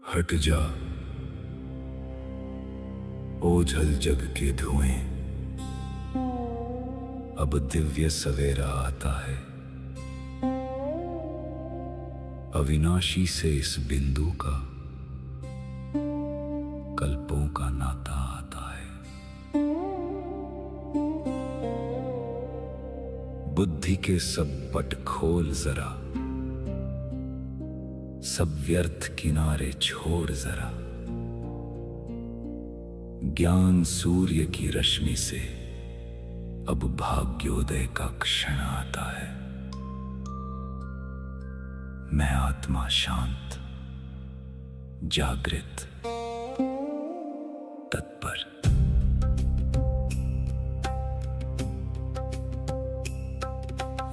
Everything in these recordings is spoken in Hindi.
हट जा ओझल जग के धुएं, अब दिव्य सवेरा आता है। अविनाशी से इस बिंदु का कल्पों का नाता आता है। बुद्धि के सब पट खोल जरा, सब व्यर्थ किनारे छोड़ जरा। ज्ञान सूर्य की रश्मि से अब भाग्योदय का क्षण आता है। मैं आत्मा शांत, जागृत, तत्पर।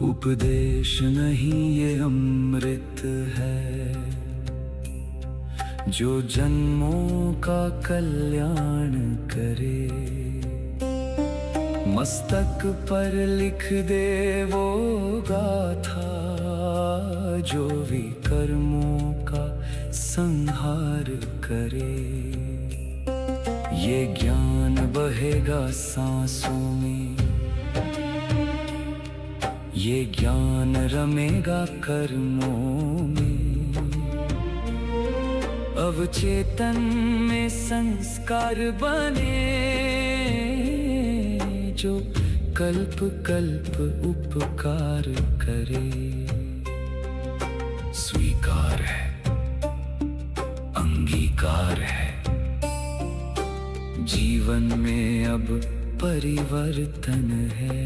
उपदेश नहीं ये अमृत है, जो जन्मों का कल्याण करे। मस्तक पर लिख दे वो गाथा, जो विकर्मों का संहार करे। ये ज्ञान बहेगा सांसों में, ये ज्ञान रमेगा कर्मों में। अवचेतन में संस्कार बने, जो कल्प कल्प उपकार करे। स्वीकार है, अंगीकार है, जीवन में अब परिवर्तन है।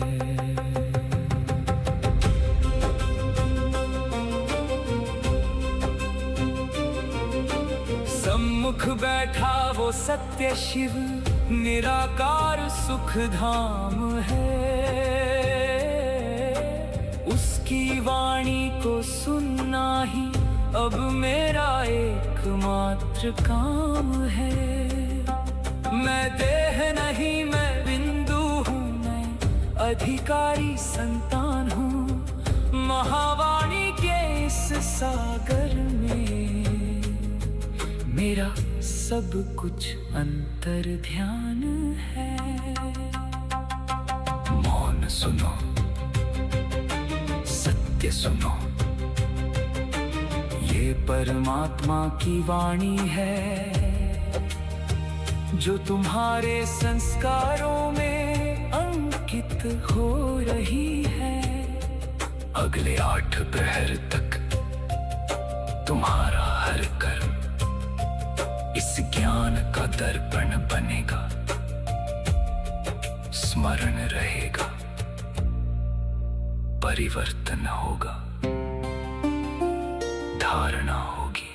सम्मुख बैठा वो सत्य शिव, निराकार सुख धाम है। उसकी वाणी को सुनना ही अब मेरा एकमात्र काम है। मैं देह नहीं, मैं बिंदु हूँ, मैं अधिकारी संतान हूँ। महावाणी के इस सागर में मेरा सब कुछ अंतर ध्यान है। मौन सुनो, सत्य सुनो, ये परमात्मा की वाणी है, जो तुम्हारे संस्कारों में अंकित हो रही है। अगले 8 प्रहर तक तुम्हारा हर कर्म इस ज्ञान का दर्पण बनेगा, स्मरण रहेगा, परिवर्तन होगा, धारणा होगी।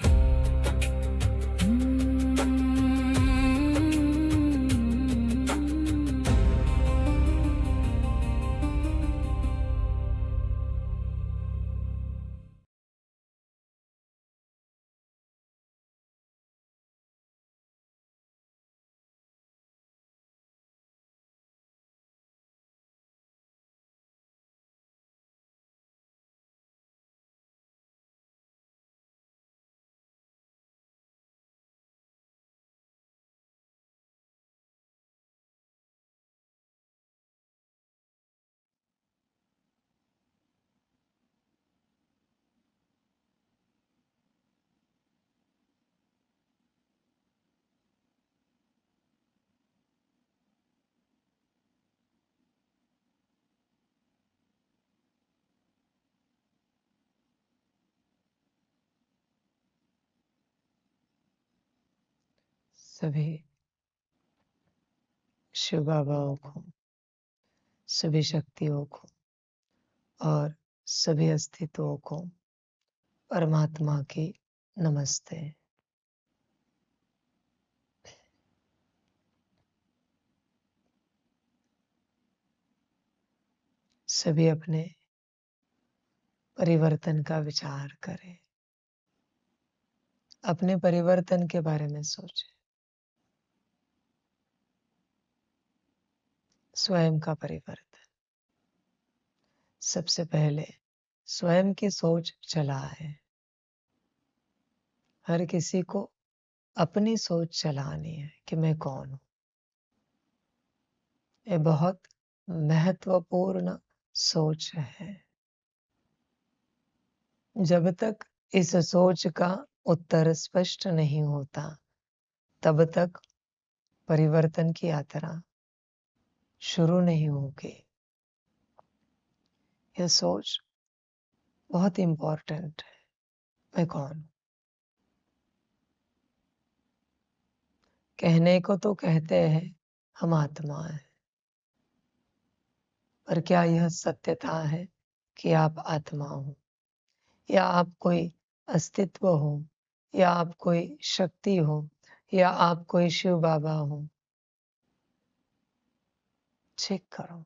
सभी शिव बाबाओं को, सभी शक्तियों को और सभी अस्तित्वों को परमात्मा की नमस्ते। सभी अपने परिवर्तन का विचार करें, अपने परिवर्तन के बारे में सोचें। स्वयं का परिवर्तन सबसे पहले स्वयं की सोच चला है। हर किसी को अपनी सोच चलानी है कि मैं कौन हूं। ये बहुत महत्वपूर्ण सोच है। जब तक इस सोच का उत्तर स्पष्ट नहीं होता, तब तक परिवर्तन की यात्रा शुरू नहीं होगी। यह सोच बहुत इंपॉर्टेंट है। मैं कौन हूं? कहने को तो कहते हैं हम आत्मा है, पर क्या यह सत्यता है कि आप आत्मा हो, या आप कोई अस्तित्व हो, या आप कोई शक्ति हो, या आप कोई शिव बाबा हो? चेक करो।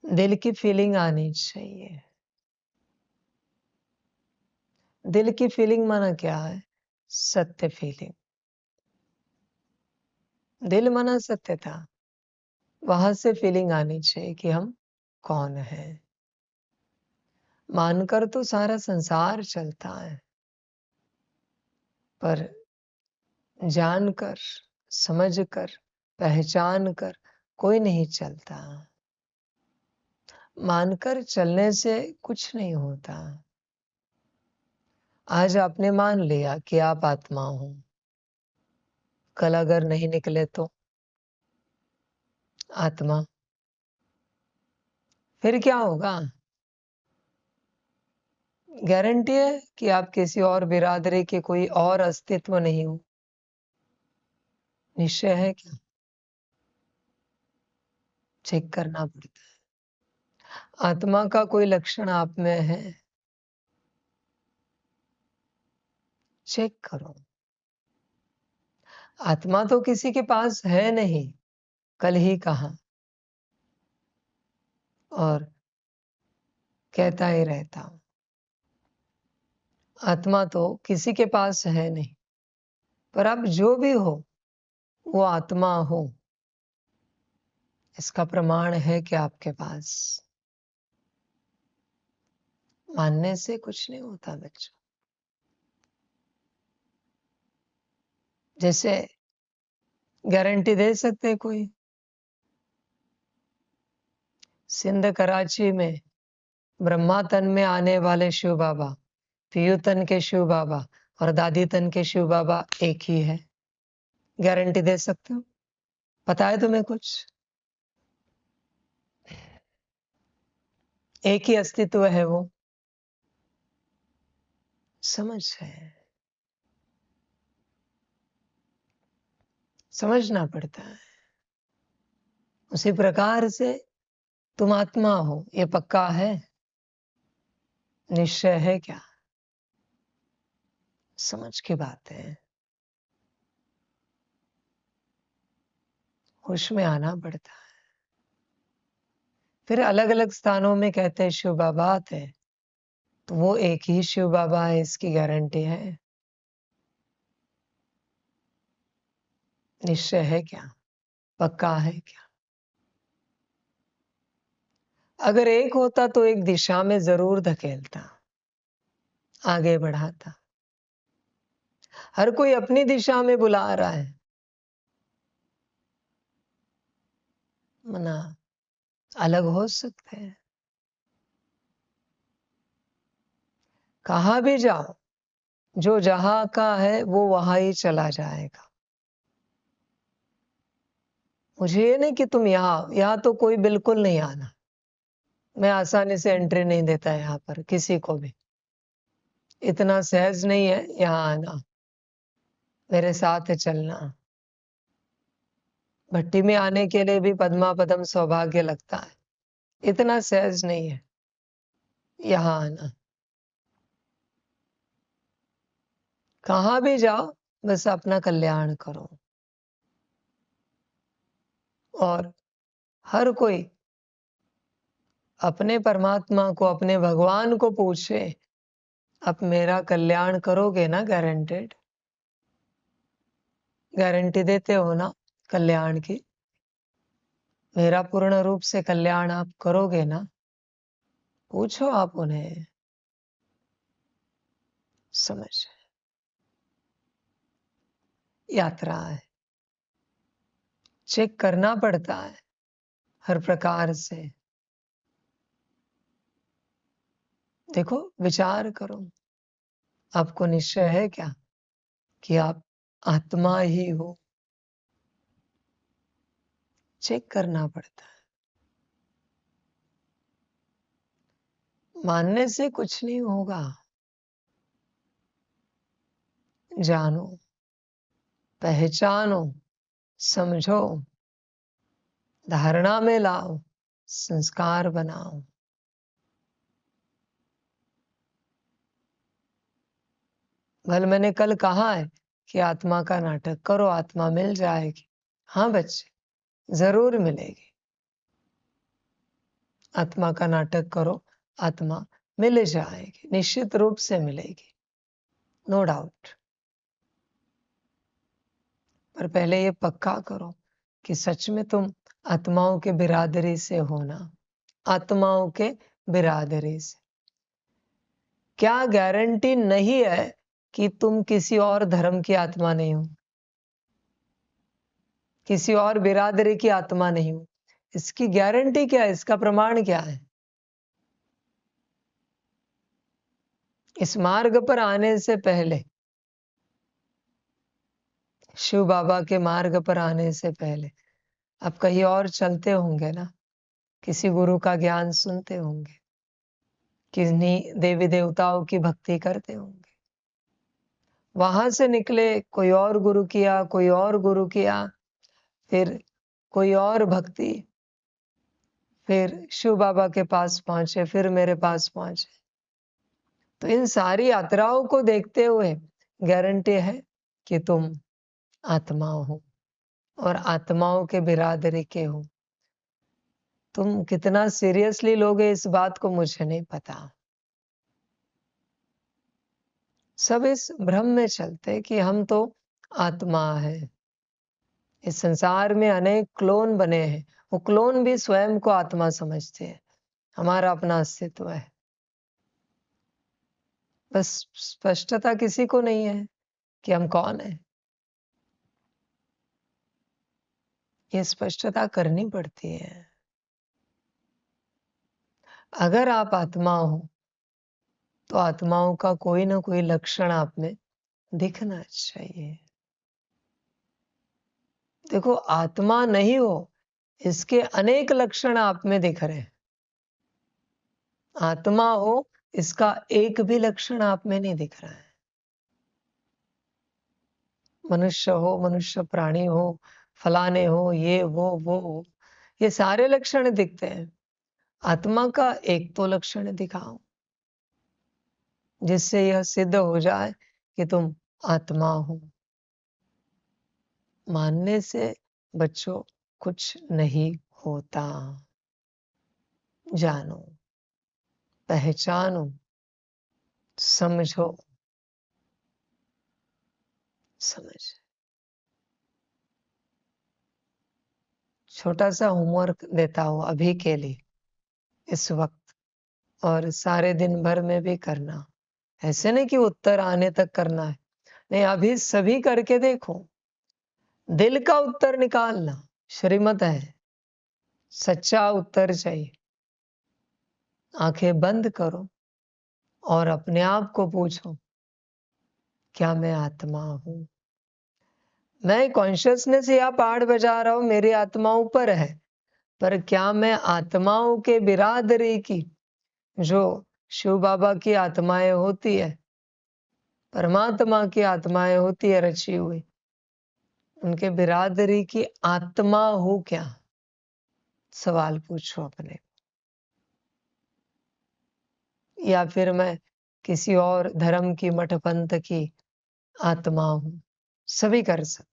दिल की फीलिंग आनी चाहिए। दिल की फीलिंग माना क्या है? सत्य फीलिंग। दिल माना सत्यता। वहां से फीलिंग आनी चाहिए कि हम कौन है। मानकर तो सारा संसार चलता है, पर जानकर, समझकर, पहचान कर कोई नहीं चलता। मानकर चलने से कुछ नहीं होता। आज आपने मान लिया कि आप आत्मा हो, कल अगर नहीं निकले तो आत्मा, फिर क्या होगा? गारंटी है कि आप किसी और बिरादरी के कोई और अस्तित्व नहीं हो? निश्चय है क्या? चेक करना पड़ता है। आत्मा का कोई लक्षण आप में है? चेक करो। आत्मा तो किसी के पास है नहीं, कल ही कहा, और कहता ही रहता हूं। आत्मा तो किसी के पास है नहीं, पर आप जो भी हो वो आत्मा हो, इसका प्रमाण है कि आपके पास। मानने से कुछ नहीं होता बच्चों। जैसे गारंटी दे सकते कोई? सिंध कराची में ब्रह्मा तन में आने वाले शिव बाबा, पीयू तन के शिव बाबा और दादी तन के शिव बाबा एक ही है। गारंटी दे सकते हो? पता है तुम्हें कुछ? एक ही अस्तित्व है वो। समझ है, समझना पड़ता है। उसी प्रकार से तुम आत्मा हो, ये पक्का है? निश्चय है क्या? समझ की बात है। होश में आना पड़ता है। फिर अलग अलग स्थानों में कहते हैं शिव बाबा आते हैं, तो वो एक ही शिव बाबा है, इसकी गारंटी है? निश्चय है क्या? पक्का है क्या? अगर एक होता तो एक दिशा में जरूर धकेलता, आगे बढ़ाता। हर कोई अपनी दिशा में बुला रहा है। मना अलग हो सकते हैं। कहाँ भी जाओ, जो जहां का है वो वहां ही चला जाएगा। मुझे ये नहीं कि तुम यहां तो कोई बिल्कुल नहीं आना। मैं आसानी से एंट्री नहीं देता यहाँ पर किसी को भी। इतना सहज नहीं है यहाँ आना, मेरे साथ चलना। भट्टी में आने के लिए भी पद्मा पदम सौभाग्य लगता है। इतना सहज नहीं है यहाँ आना। कहाँ भी जाओ, बस अपना कल्याण करो। और हर कोई अपने परमात्मा को, अपने भगवान को पूछे, आप मेरा कल्याण करोगे ना? गारंटेड। गारंटी देते हो ना कल्याण की? मेरा पूर्ण रूप से कल्याण आप करोगे ना? पूछो आप उन्हें। समझ यात्रा है, चेक करना पड़ता है हर प्रकार से। देखो, विचार करो, आपको निश्चय है क्या कि आप आत्मा ही हो? चेक करना पड़ता है। मानने से कुछ नहीं होगा। जानो, पहचानो, समझो, धारणा में लाओ, संस्कार बनाओ। भले मैंने कल कहा है कि आत्मा का नाटक करो, आत्मा मिल जाएगी। हाँ बच्चे, जरूर मिलेगी। आत्मा का नाटक करो, आत्मा मिल जाएगी, निश्चित रूप से मिलेगी, नो डाउट। पर पहले ये पक्का करो कि सच में तुम आत्माओं के बिरादरी से हो ना, आत्माओं के बिरादरी से। क्या गारंटी नहीं है कि तुम किसी और धर्म की आत्मा नहीं हो, किसी और बिरादरी की आत्मा नहीं हो? इसकी गारंटी क्या है? इसका प्रमाण क्या है? इस मार्ग पर आने से पहले, शिव बाबा के मार्ग पर आने से पहले आप कहीं और चलते होंगे ना, किसी गुरु का ज्ञान सुनते होंगे, किन्हीं देवी देवताओं की भक्ति करते होंगे। वहां से निकले, कोई और गुरु किया, कोई और गुरु किया, फिर कोई और भक्ति, फिर शिव बाबा के पास पहुंचे, फिर मेरे पास पहुंचे। तो इन सारी यात्राओं को देखते हुए गारंटी है कि तुम आत्मा हो और आत्माओं के बिरादरी के हो। तुम कितना सीरियसली लोगे इस बात को मुझे नहीं पता। सब इस भ्रम में चलते कि हम तो आत्मा है। इस संसार में अनेक क्लोन बने हैं, वो क्लोन भी स्वयं को आत्मा समझते हैं, हमारा अपना अस्तित्व है। बस स्पष्टता किसी को नहीं है कि हम कौन है। ये स्पष्टता करनी पड़ती है। अगर आप आत्मा हो तो आत्माओं का कोई ना कोई लक्षण आप में दिखना चाहिए। देखो, आत्मा नहीं हो इसके अनेक लक्षण आप में दिख रहे हैं। आत्मा हो इसका एक भी लक्षण आप में नहीं दिख रहा है। मनुष्य हो, मनुष्य प्राणी हो, फलाने हो, ये वो हो, ये सारे लक्षण दिखते हैं। आत्मा का एक तो लक्षण दिखाओ जिससे यह सिद्ध हो जाए कि तुम आत्मा हो। मानने से बच्चों कुछ नहीं होता। जानो, पहचानो, समझो, समझ। छोटा सा होमवर्क देता हूं अभी के लिए, इस वक्त, और सारे दिन भर में भी करना। ऐसे नहीं कि उत्तर आने तक करना है, नहीं, अभी सभी करके देखो। दिल का उत्तर निकालना, श्रीमत है, सच्चा उत्तर चाहिए। आंखें बंद करो और अपने आप को पूछो, क्या मैं आत्मा हूं? मैं कॉन्शियसनेस या पाठ बजा रहा हूं, मेरी आत्मा ऊपर है, पर क्या मैं आत्माओं के बिरादरी की, जो शिव बाबा की आत्माएं होती है, परमात्मा की आत्माएं होती है रची हुई, उनके बिरादरी की आत्मा हो क्या? सवाल पूछो अपने। या फिर मैं किसी और धर्म की, मठ पंथ की आत्मा हूं? सभी कर सकते।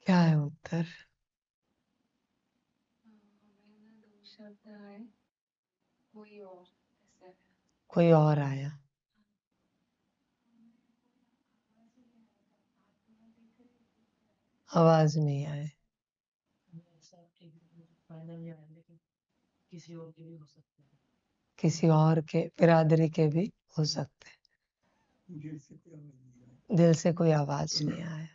क्या है उत्तर? कोई और आया। आवाज नहीं आए। किसी और के बिरादरी के भी हो सकते हैं। दिल से कोई आवाज नहीं आया।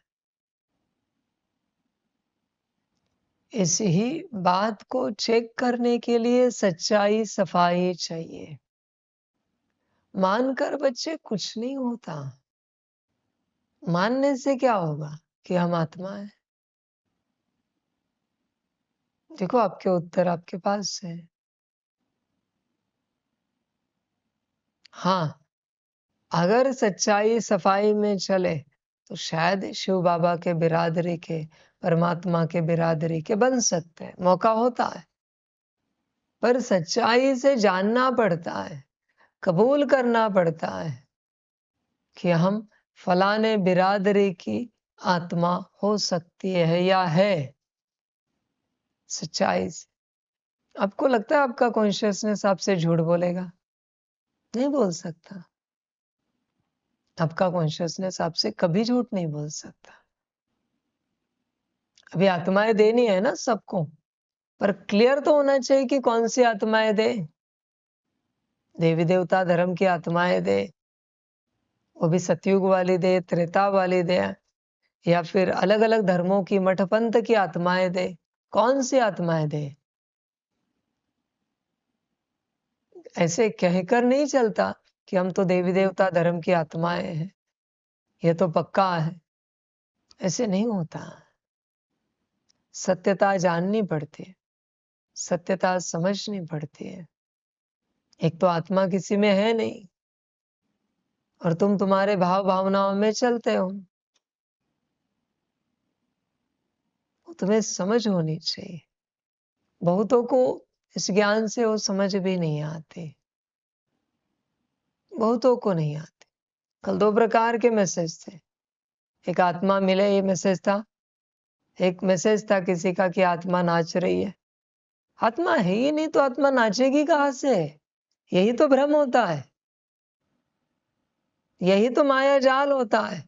इस ही बात को चेक करने के लिए सच्चाई सफाई चाहिए। मानकर बच्चे कुछ नहीं होता। मानने से क्या होगा कि हम आत्मा है। देखो आपके उत्तर आपके पास है। हाँ, अगर सच्चाई सफाई में चले तो शायद शिव बाबा के बिरादरी के, परमात्मा के बिरादरी के बन सकते हैं, मौका होता है। पर सच्चाई से जानना पड़ता है, कबूल करना पड़ता है कि हम फलाने बिरादरी की आत्मा हो सकती है या है। सच्चाई से। आपको लगता है आपका कॉन्शियसनेस आपसे झूठ बोलेगा? नहीं बोल सकता। आपका कॉन्शियसनेस आपसे कभी झूठ नहीं बोल सकता। अभी आत्माएं देनी है ना सबको, पर क्लियर तो होना चाहिए कि कौन सी आत्माएं दे। देवी देवता धर्म की आत्माएं दे, वो भी सतयुग वाली दे, त्रेता वाली दे, या फिर अलग अलग धर्मों की मठपंथ की आत्माएं दे। कौन सी आत्माएं दे? ऐसे कहकर नहीं चलता कि हम तो देवी देवता धर्म की आत्माएं हैं, ये तो पक्का है। ऐसे नहीं होता। सत्यता जाननी पड़ती है, सत्यता समझनी पड़ती है। एक तो आत्मा किसी में है नहीं और तुम तुम्हारे भाव भावनाओं में चलते हो। तुम्हें समझ होनी चाहिए। बहुतों को इस ज्ञान से वो समझ भी नहीं आती, बहुतों को नहीं आती। कल 2 प्रकार के मैसेज थे। एक आत्मा मिले ये मैसेज था, एक मैसेज था किसी का कि आत्मा नाच रही है। आत्मा है ही नहीं तो आत्मा नाचेगी कहां से? यही तो भ्रम होता है, यही तो माया जाल होता है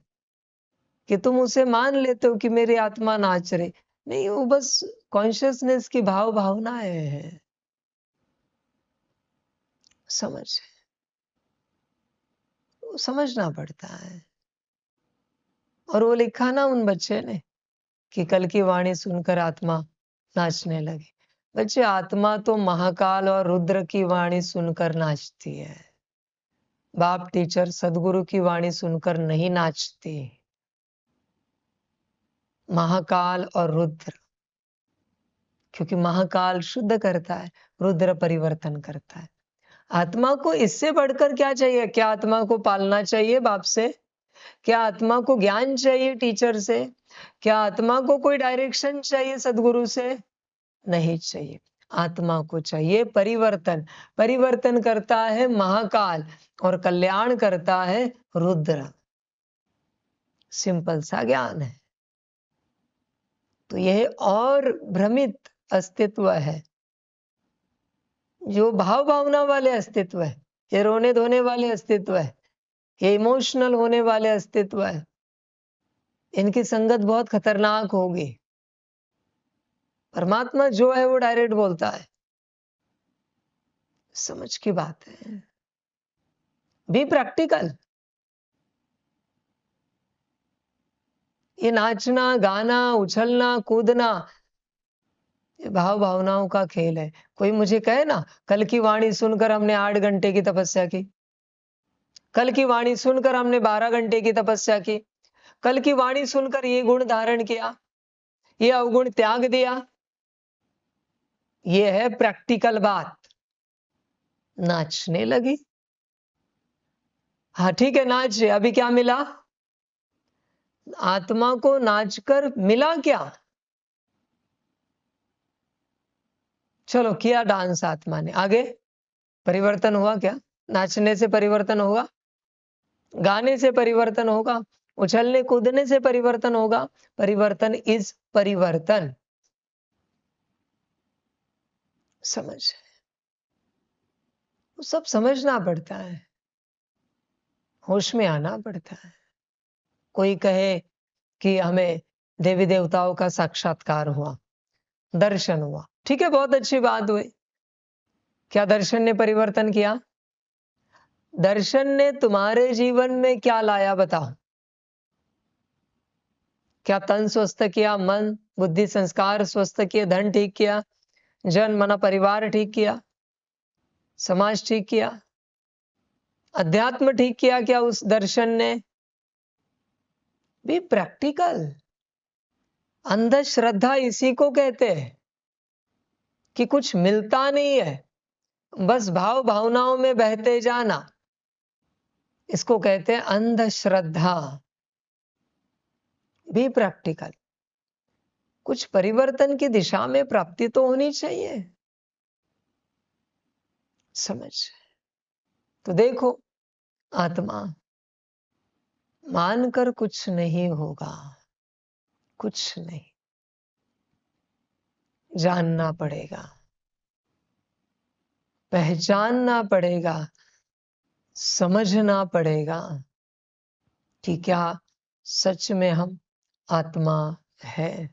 कि तुम उसे मान लेते हो कि मेरी आत्मा नाच रही। नहीं, वो बस कॉन्शियसनेस की भाव भावनाएं हैं। समझना पड़ता है। और वो लिखा ना उन बच्चे ने कि कल की वाणी सुनकर आत्मा नाचने लगी। बच्चे, आत्मा तो महाकाल और रुद्र की वाणी सुनकर नाचती है। बाप टीचर सदगुरु की वाणी सुनकर नहीं नाचती। महाकाल और रुद्र, क्योंकि महाकाल शुद्ध करता है, रुद्र परिवर्तन करता है। आत्मा को इससे बढ़कर क्या चाहिए? क्या आत्मा को पालना चाहिए बाप से? क्या आत्मा को ज्ञान चाहिए टीचर से? क्या आत्मा को कोई डायरेक्शन चाहिए सदगुरु से? नहीं चाहिए। आत्मा को चाहिए परिवर्तन। परिवर्तन करता है महाकाल और कल्याण करता है रुद्र। सिंपल सा ज्ञान है। तो यह और भ्रमित अस्तित्व है, जो भाव भावना वाले अस्तित्व है, ये रोने धोने वाले अस्तित्व है, ये इमोशनल होने वाले अस्तित्व है। इनकी संगत बहुत खतरनाक होगी। परमात्मा जो है वो डायरेक्ट बोलता है। समझ की बात है। Be practical. ये नाचना गाना उछलना कूदना ये भाव भावनाओं का खेल है। कोई मुझे कहे ना, कल की वाणी सुनकर हमने 8 घंटे की तपस्या की, कल की वाणी सुनकर हमने 12 घंटे की तपस्या की, कल की वाणी सुनकर ये गुण धारण किया, ये अवगुण त्याग दिया। ये है प्रैक्टिकल बात। नाचने लगी। हाँ ठीक है, नाच रहे। अभी क्या मिला? आत्मा को नाचकर मिला क्या? चलो किया डांस आत्मा ने, आगे परिवर्तन हुआ क्या? नाचने से परिवर्तन होगा? गाने से परिवर्तन होगा? उछलने कूदने से परिवर्तन होगा। परिवर्तन इज परिवर्तन। समझ, वो सब समझना पड़ता है, होश में आना पड़ता है। कोई कहे कि हमें देवी देवताओं का साक्षात्कार हुआ, दर्शन हुआ, ठीक है, बहुत अच्छी बात हुई। क्या दर्शन ने परिवर्तन किया? दर्शन ने तुम्हारे जीवन में क्या लाया बताओ? क्या तन स्वस्थ किया, मन बुद्धि संस्कार स्वस्थ किए, धन ठीक किया, जन मना परिवार ठीक किया, समाज ठीक किया, अध्यात्म ठीक किया क्या उस दर्शन ने? भी प्रैक्टिकल। अंधश्रद्धा इसी को कहते हैं कि कुछ मिलता नहीं है, बस भाव भावनाओं में बहते जाना, इसको कहते हैं अंधश्रद्धा। भी प्रैक्टिकल, कुछ परिवर्तन की दिशा में प्राप्ति तो होनी चाहिए। समझ, तो देखो, आत्मा मानकर कुछ नहीं होगा, कुछ नहीं, जानना पड़ेगा, पहचानना पड़ेगा, समझना पड़ेगा कि क्या सच में हम आत्मा है।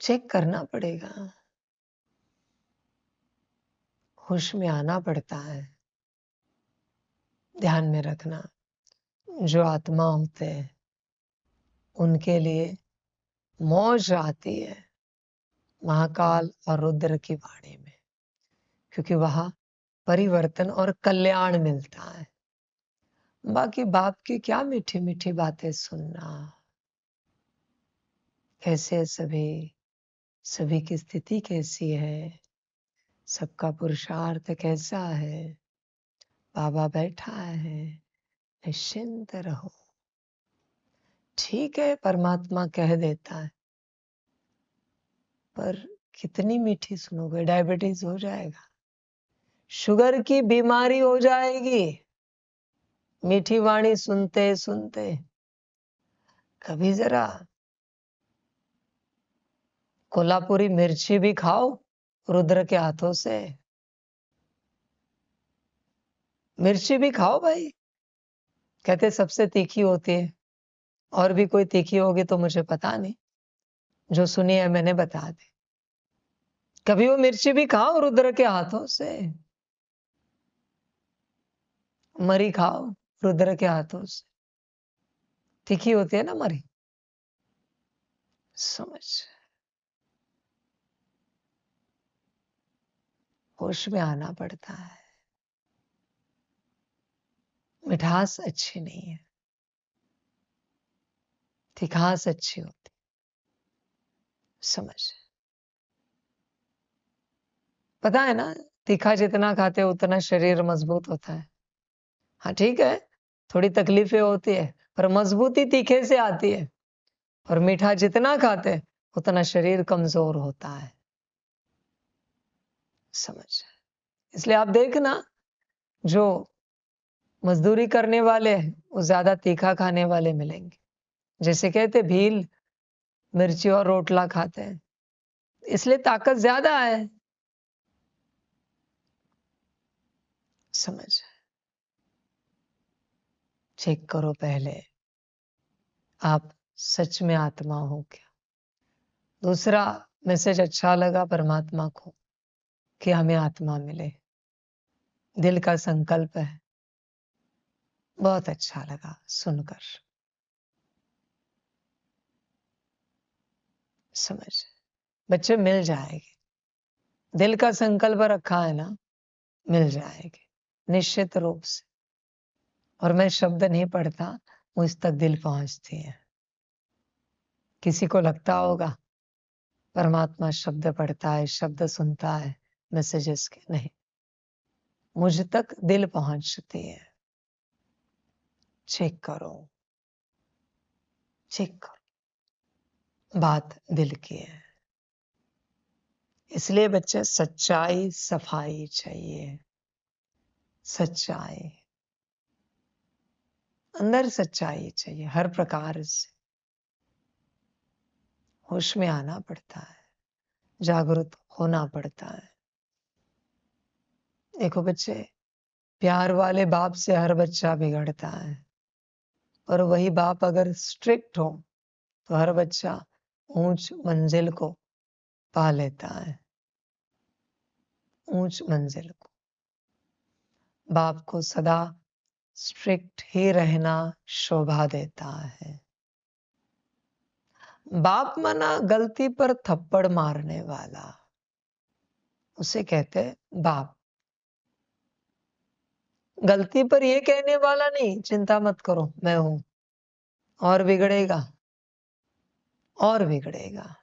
चेक करना पड़ेगा, होश में आना पड़ता है। ध्यान में रखना, जो आत्मा होते हैं उनके लिए मौज आती है महाकाल और रुद्र की वाणी में, क्योंकि वहां परिवर्तन और कल्याण मिलता है। बाकी बाप की क्या मीठी मीठी बातें सुनना, कैसे सभी की स्थिति कैसी है, सबका पुरुषार्थ कैसा है, बाबा बैठा है, निश्चिंत रहो। ठीक है, परमात्मा कह देता है, पर कितनी मीठी सुनोगे? डायबिटीज हो जाएगा, शुगर की बीमारी हो जाएगी मीठी वाणी सुनते सुनते। कभी जरा कोल्हापुरी मिर्ची भी खाओ रुद्र के हाथों से। मिर्ची भी खाओ भाई, कहते सबसे तीखी होती है, और भी कोई तीखी होगी तो मुझे पता नहीं, जो सुनी है मैंने बता दी। कभी वो मिर्ची भी खाओ रुद्र के हाथों से, मरी खाओ रुद्र के हाथों से, तीखी होती है ना मरी। समझ, होश में आना पड़ता है। मिठास अच्छी नहीं है, तिखास अच्छी होती। समझ, पता है ना, तीखा जितना खाते हो उतना शरीर मजबूत होता है। हाँ ठीक है, थोड़ी तकलीफें होती है, पर मजबूती तीखे से आती है। और मीठा जितना खाते उतना शरीर कमजोर होता है। समझ, इसलिए आप देखना, जो मजदूरी करने वाले हैं वो ज्यादा तीखा खाने वाले मिलेंगे। जैसे कहते भील मिर्ची और रोटला खाते हैं, इसलिए ताकत ज्यादा है। समझ, चेक करो पहले आप सच में आत्मा हो क्या। दूसरा मैसेज अच्छा लगा परमात्मा को कि हमें आत्मा मिले, दिल का संकल्प है, बहुत अच्छा लगा सुनकर। समझ, बच्चे मिल जाएंगे, दिल का संकल्प रखा है ना, मिल जाएंगे निश्चित रूप से। और मैं शब्द नहीं पढ़ता, मुझ तक दिल पहुंचती है। किसी को लगता होगा परमात्मा शब्द पढ़ता है, शब्द सुनता है मैसेजेस के, नहीं, मुझ तक दिल पहुंचती है। चेक करो, चेक करो, बात दिल की है। इसलिए बच्चे सच्चाई सफाई चाहिए, सच्चाई। अंदर सच्चाई चाहिए, हर प्रकार से होश में आना पड़ता है, जागरूक होना पड़ता है। देखो बच्चे, प्यार वाले बाप से हर बच्चा बिगड़ता है, और वही बाप अगर स्ट्रिक्ट हो तो हर बच्चा ऊंच मंजिल को पा लेता है, ऊंच मंजिल को। बाप को सदा स्ट्रिक्ट ही रहना शोभा देता है। बाप मना गलती पर थप्पड़ मारने वाला, उसे कहते हैं बाप। गलती पर ये कहने वाला नहीं, चिंता मत करो मैं हूं, और बिगड़ेगा, और बिगड़ेगा।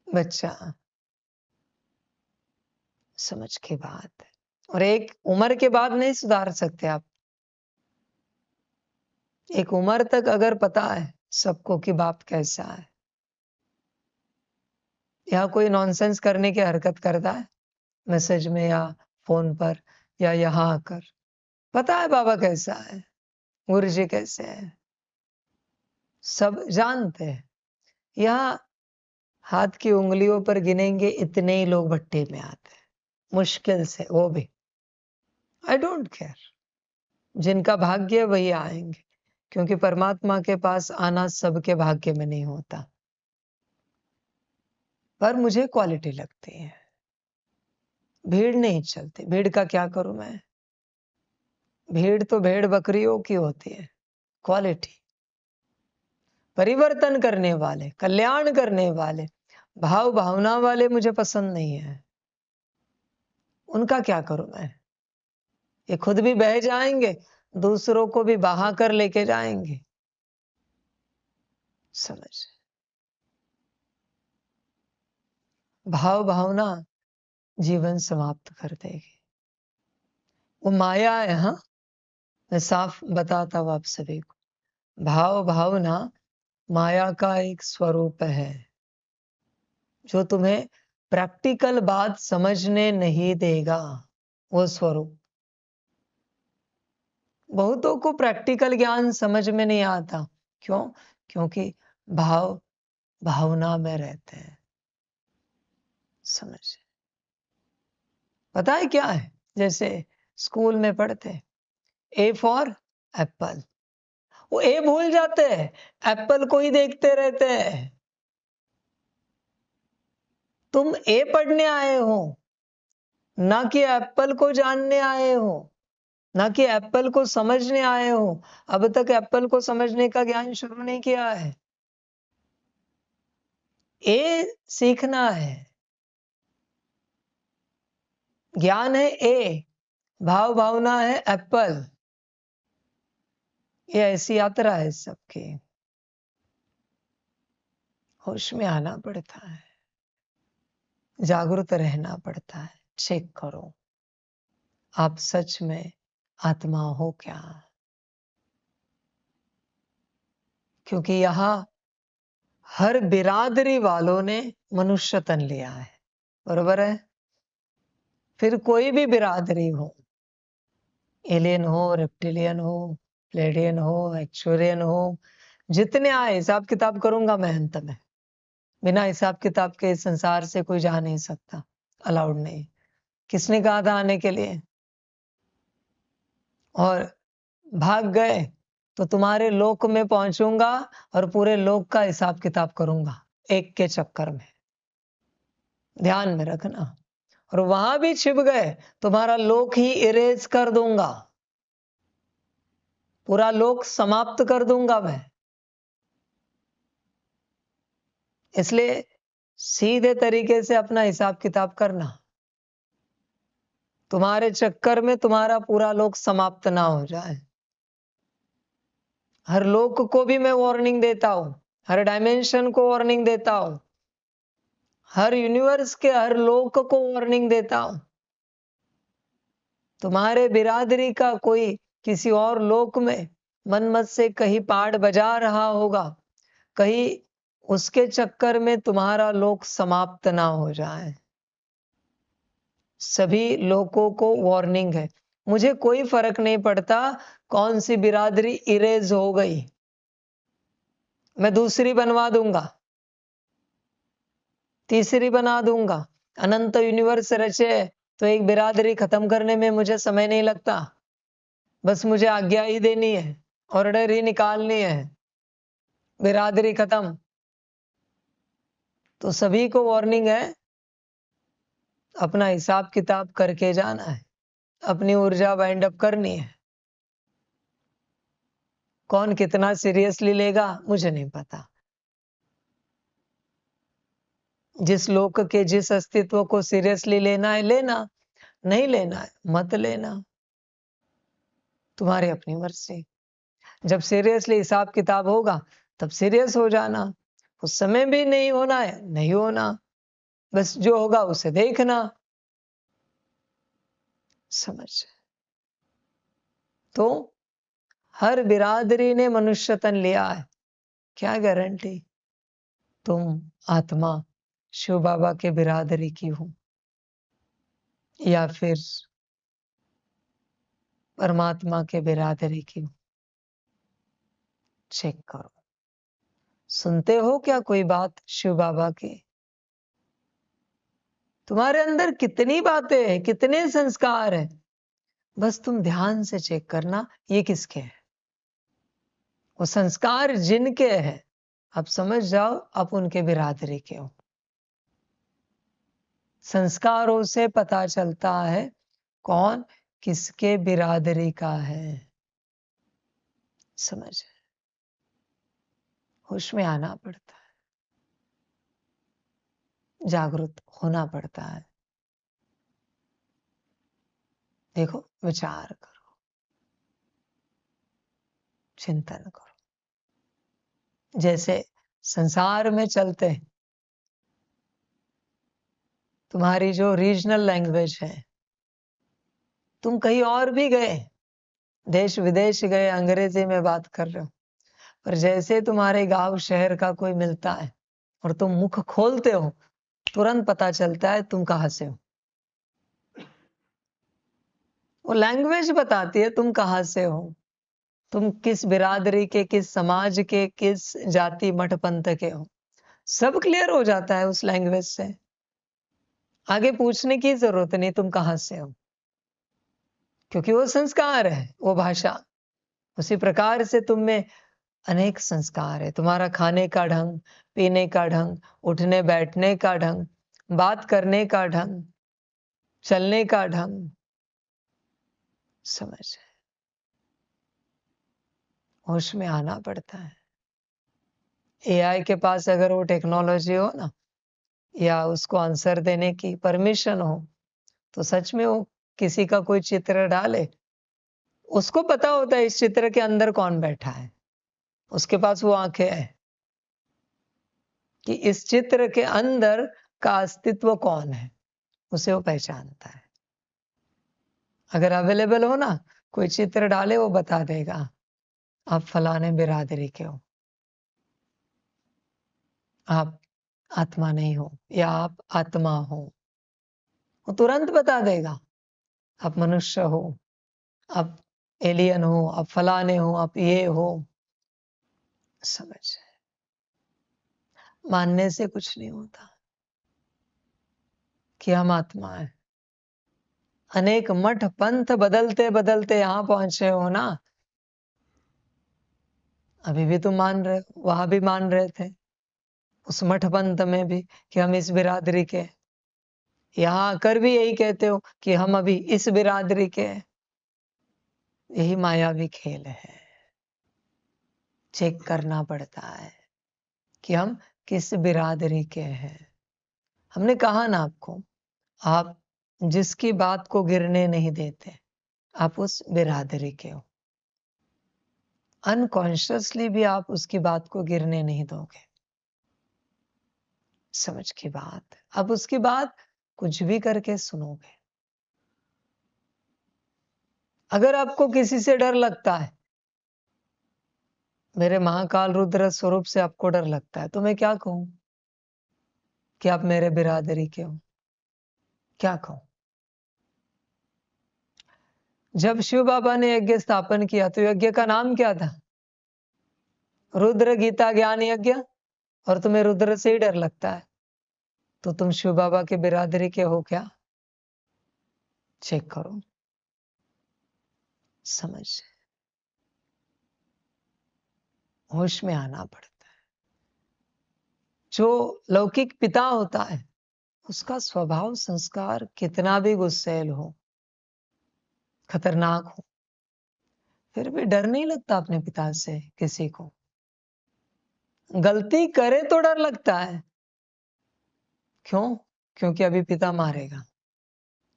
बच्चा समझ के बात है, और एक उम्र के बाद नहीं सुधार सकते आप। एक उम्र तक अगर पता है सबको कि बाप कैसा है, या कोई नॉनसेंस करने की हरकत करता है मैसेज में या फोन पर या यहाँ आकर, पता है बाबा कैसा है, गुरुजी कैसे है, सब जानते हैं। यहाँ हाथ की उंगलियों पर गिनेंगे इतने ही लोग भट्टी में आते हैं, मुश्किल से, वो भी। आई डोंट केयर, जिनका भाग्य है वही आएंगे, क्योंकि परमात्मा के पास आना सबके भाग्य में नहीं होता। पर मुझे क्वालिटी लगती है, भीड़ नहीं चलती। भीड़ का क्या करूं मैं? भीड़ तो भेड़ बकरियों की होती है। क्वालिटी, परिवर्तन करने वाले, कल्याण करने वाले, भाव भावना वाले मुझे पसंद नहीं है। उनका क्या करूं मैं? ये खुद भी बह जाएंगे, दूसरों को भी बहा कर लेके जाएंगे। समझ? भाव भावना जीवन समाप्त कर देगी। वो माया है। हाँ, मैं साफ बताता हूं आप सभी को, भाव भावना माया का एक स्वरूप है, जो तुम्हें प्रैक्टिकल बात समझने नहीं देगा। वो स्वरूप, बहुतों को प्रैक्टिकल ज्ञान समझ में नहीं आता। क्यों? क्योंकि भाव भावना में रहते हैं। समझ? पता है क्या है? जैसे स्कूल में पढ़ते, ए फॉर एप्पल, वो ए भूल जाते हैं, एप्पल को ही देखते रहते हैं। तुम ए पढ़ने आए हो, ना कि एप्पल को जानने आए हो, ना कि एप्पल को समझने आए हो। अब तक एप्पल को समझने का ज्ञान शुरू नहीं किया है। ए सीखना है, ज्ञान है ए, भाव भावना है एप्पल। ये ऐसी यात्रा है सबकी। होश में आना पड़ता है, जागरूक रहना पड़ता है। चेक करो आप सच में आत्मा हो क्या, क्योंकि यहां हर बिरादरी वालों ने मनुष्य तन लिया है। बरोबर है? फिर कोई भी बिरादरी हो, एलियन हो, रेप्टिलियन हो, प्लेडियन हो, एक्चुरियन हो, जितने आए हिसाब किताब करूंगा मैं अंत में। बिना हिसाब किताब के इस संसार से कोई जा नहीं सकता, अलाउड नहीं। किसने कहा था आने के लिए? और भाग गए तो तुम्हारे लोक में पहुंचूंगा और पूरे लोक का हिसाब किताब करूंगा एक के चक्कर में। ध्यान में रखना। और वहां भी छिप गए, तुम्हारा लोक ही इरेज कर दूंगा, पूरा लोक समाप्त कर दूंगा मैं। इसलिए सीधे तरीके से अपना हिसाब किताब करना, तुम्हारे चक्कर में तुम्हारा पूरा लोक समाप्त ना हो जाए। हर लोक को भी मैं वार्निंग देता हूं, हर डायमेंशन को वार्निंग देता हूं, हर यूनिवर्स के हर लोक को वार्निंग देता हूं। तुम्हारे बिरादरी का कोई किसी और लोक में मनमत से कहीं पाड़ बजा रहा होगा, कहीं उसके चक्कर में तुम्हारा लोक समाप्त ना हो जाए। सभी लोगों को वार्निंग है, मुझे कोई फर्क नहीं पड़ता कौन सी बिरादरी इरेज हो गई, मैं दूसरी बनवा दूंगा, तीसरी बना दूंगा। अनंत यूनिवर्स रचे तो एक बिरादरी खत्म करने में मुझे समय नहीं लगता, बस मुझे आज्ञा ही देनी है, ऑर्डर ही निकालनी है, बिरादरी खत्म। तो सभी को वार्निंग है, अपना हिसाब किताब करके जाना है, अपनी ऊर्जा वाइंड अप करनी है। कौन कितना सीरियसली लेगा मुझे नहीं पता। जिस लोक के जिस अस्तित्व को सीरियसली लेना है लेना, नहीं लेना है मत लेना, तुम्हारी अपनी मर्जी। जब सीरियसली हिसाब किताब होगा तब सीरियस हो जाना, उस समय भी नहीं होना है नहीं होना, बस जो होगा उसे देखना। समझ? तो हर बिरादरी ने मनुष्य तन लिया है, क्या गारंटी तुम आत्मा शिव बाबा के बिरादरी की हो या फिर परमात्मा के बिरादरी की हो? चेक करो। सुनते हो क्या कोई बात शिव बाबा की? तुम्हारे अंदर कितनी बातें हैं, कितने संस्कार हैं, बस तुम ध्यान से चेक करना ये किसके हैं। वो संस्कार जिनके हैं आप समझ जाओ आप उनके बिरादरी के हो। संस्कारों से पता चलता है कौन किसके बिरादरी का है। समझ? होश में आना पड़ता है, जागरूक होना पड़ता है। देखो, विचार करो, चिंतन करो। जैसे संसार में चलते तुम्हारी जो रीजनल लैंग्वेज है, तुम कहीं और भी गए, देश विदेश गए, अंग्रेजी में बात कर रहे हो, पर जैसे तुम्हारे गांव शहर का कोई मिलता है और तुम मुख खोलते हो, तुरंत पता चलता है तुम कहां से हो। वो लैंग्वेज बताती है तुम कहां से हो, तुम किस बिरादरी के, किस समाज के, किस जाति मठ पंथ के हो। सब क्लियर हो जाता है उस लैंग्वेज से। आगे पूछने की जरूरत नहीं तुम कहां से हो, क्योंकि वो संस्कार है, वो भाषा। उसी प्रकार से तुम में अनेक संस्कार है। तुम्हारा खाने का ढंग, पीने का ढंग, उठने बैठने का ढंग, बात करने का ढंग, चलने का ढंग। समझ? होश में आना पड़ता है। एआई के पास अगर वो टेक्नोलॉजी हो ना, या उसको आंसर देने की परमिशन हो, तो सच में वो किसी का कोई चित्र डाले, उसको पता होता है इस चित्र के अंदर कौन बैठा है। उसके पास वो आंखें हैं कि इस चित्र के अंदर का अस्तित्व कौन है, उसे वो पहचानता है। अगर अवेलेबल हो ना, कोई चित्र डाले, वो बता देगा आप फलाने बिरादरी के हो, आप आत्मा नहीं हो, या आप आत्मा हो। वो तुरंत बता देगा आप मनुष्य हो, आप एलियन हो, आप फलाने हो, आप ये हो। समझ? मानने से कुछ नहीं होता कि हम आत्मा है। अनेक मठ पंथ बदलते बदलते यहां पहुंचे हो ना, अभी भी तुम मान रहे हो, वहां भी मान रहे थे उस मठ पंथ में भी कि हम इस बिरादरी के, यहां आकर भी यही कहते हो कि हम अभी इस बिरादरी के। यही मायावी खेल है। चेक करना पड़ता है कि हम किस बिरादरी के हैं। हमने कहा ना आपको, आप जिसकी बात को गिरने नहीं देते, आप उस बिरादरी के हो। अनकॉन्शियसली भी आप उसकी बात को गिरने नहीं दोगे। समझ की बात। अब उसकी बात कुछ भी करके सुनोगे। अगर आपको किसी से डर लगता है, मेरे महाकाल रुद्र स्वरूप से आपको डर लगता है, तो मैं क्या कहूं कि आप मेरे बिरादरी के हो? क्या कहूं? जब शिव बाबा ने यज्ञ स्थापन किया तो यज्ञ का नाम क्या था? रुद्र गीता ज्ञान यज्ञ। और तुम्हें रुद्र से ही डर लगता है, तो तुम शिव बाबा के बिरादरी के हो क्या? चेक करो। समझ, होश में आना पड़ता है। जो लौकिक पिता होता है उसका स्वभाव संस्कार कितना भी गुस्सैल हो, खतरनाक हो, फिर भी डर नहीं लगता अपने पिता से किसी को। गलती करे तो डर लगता है। क्यों? क्योंकि अभी पिता मारेगा,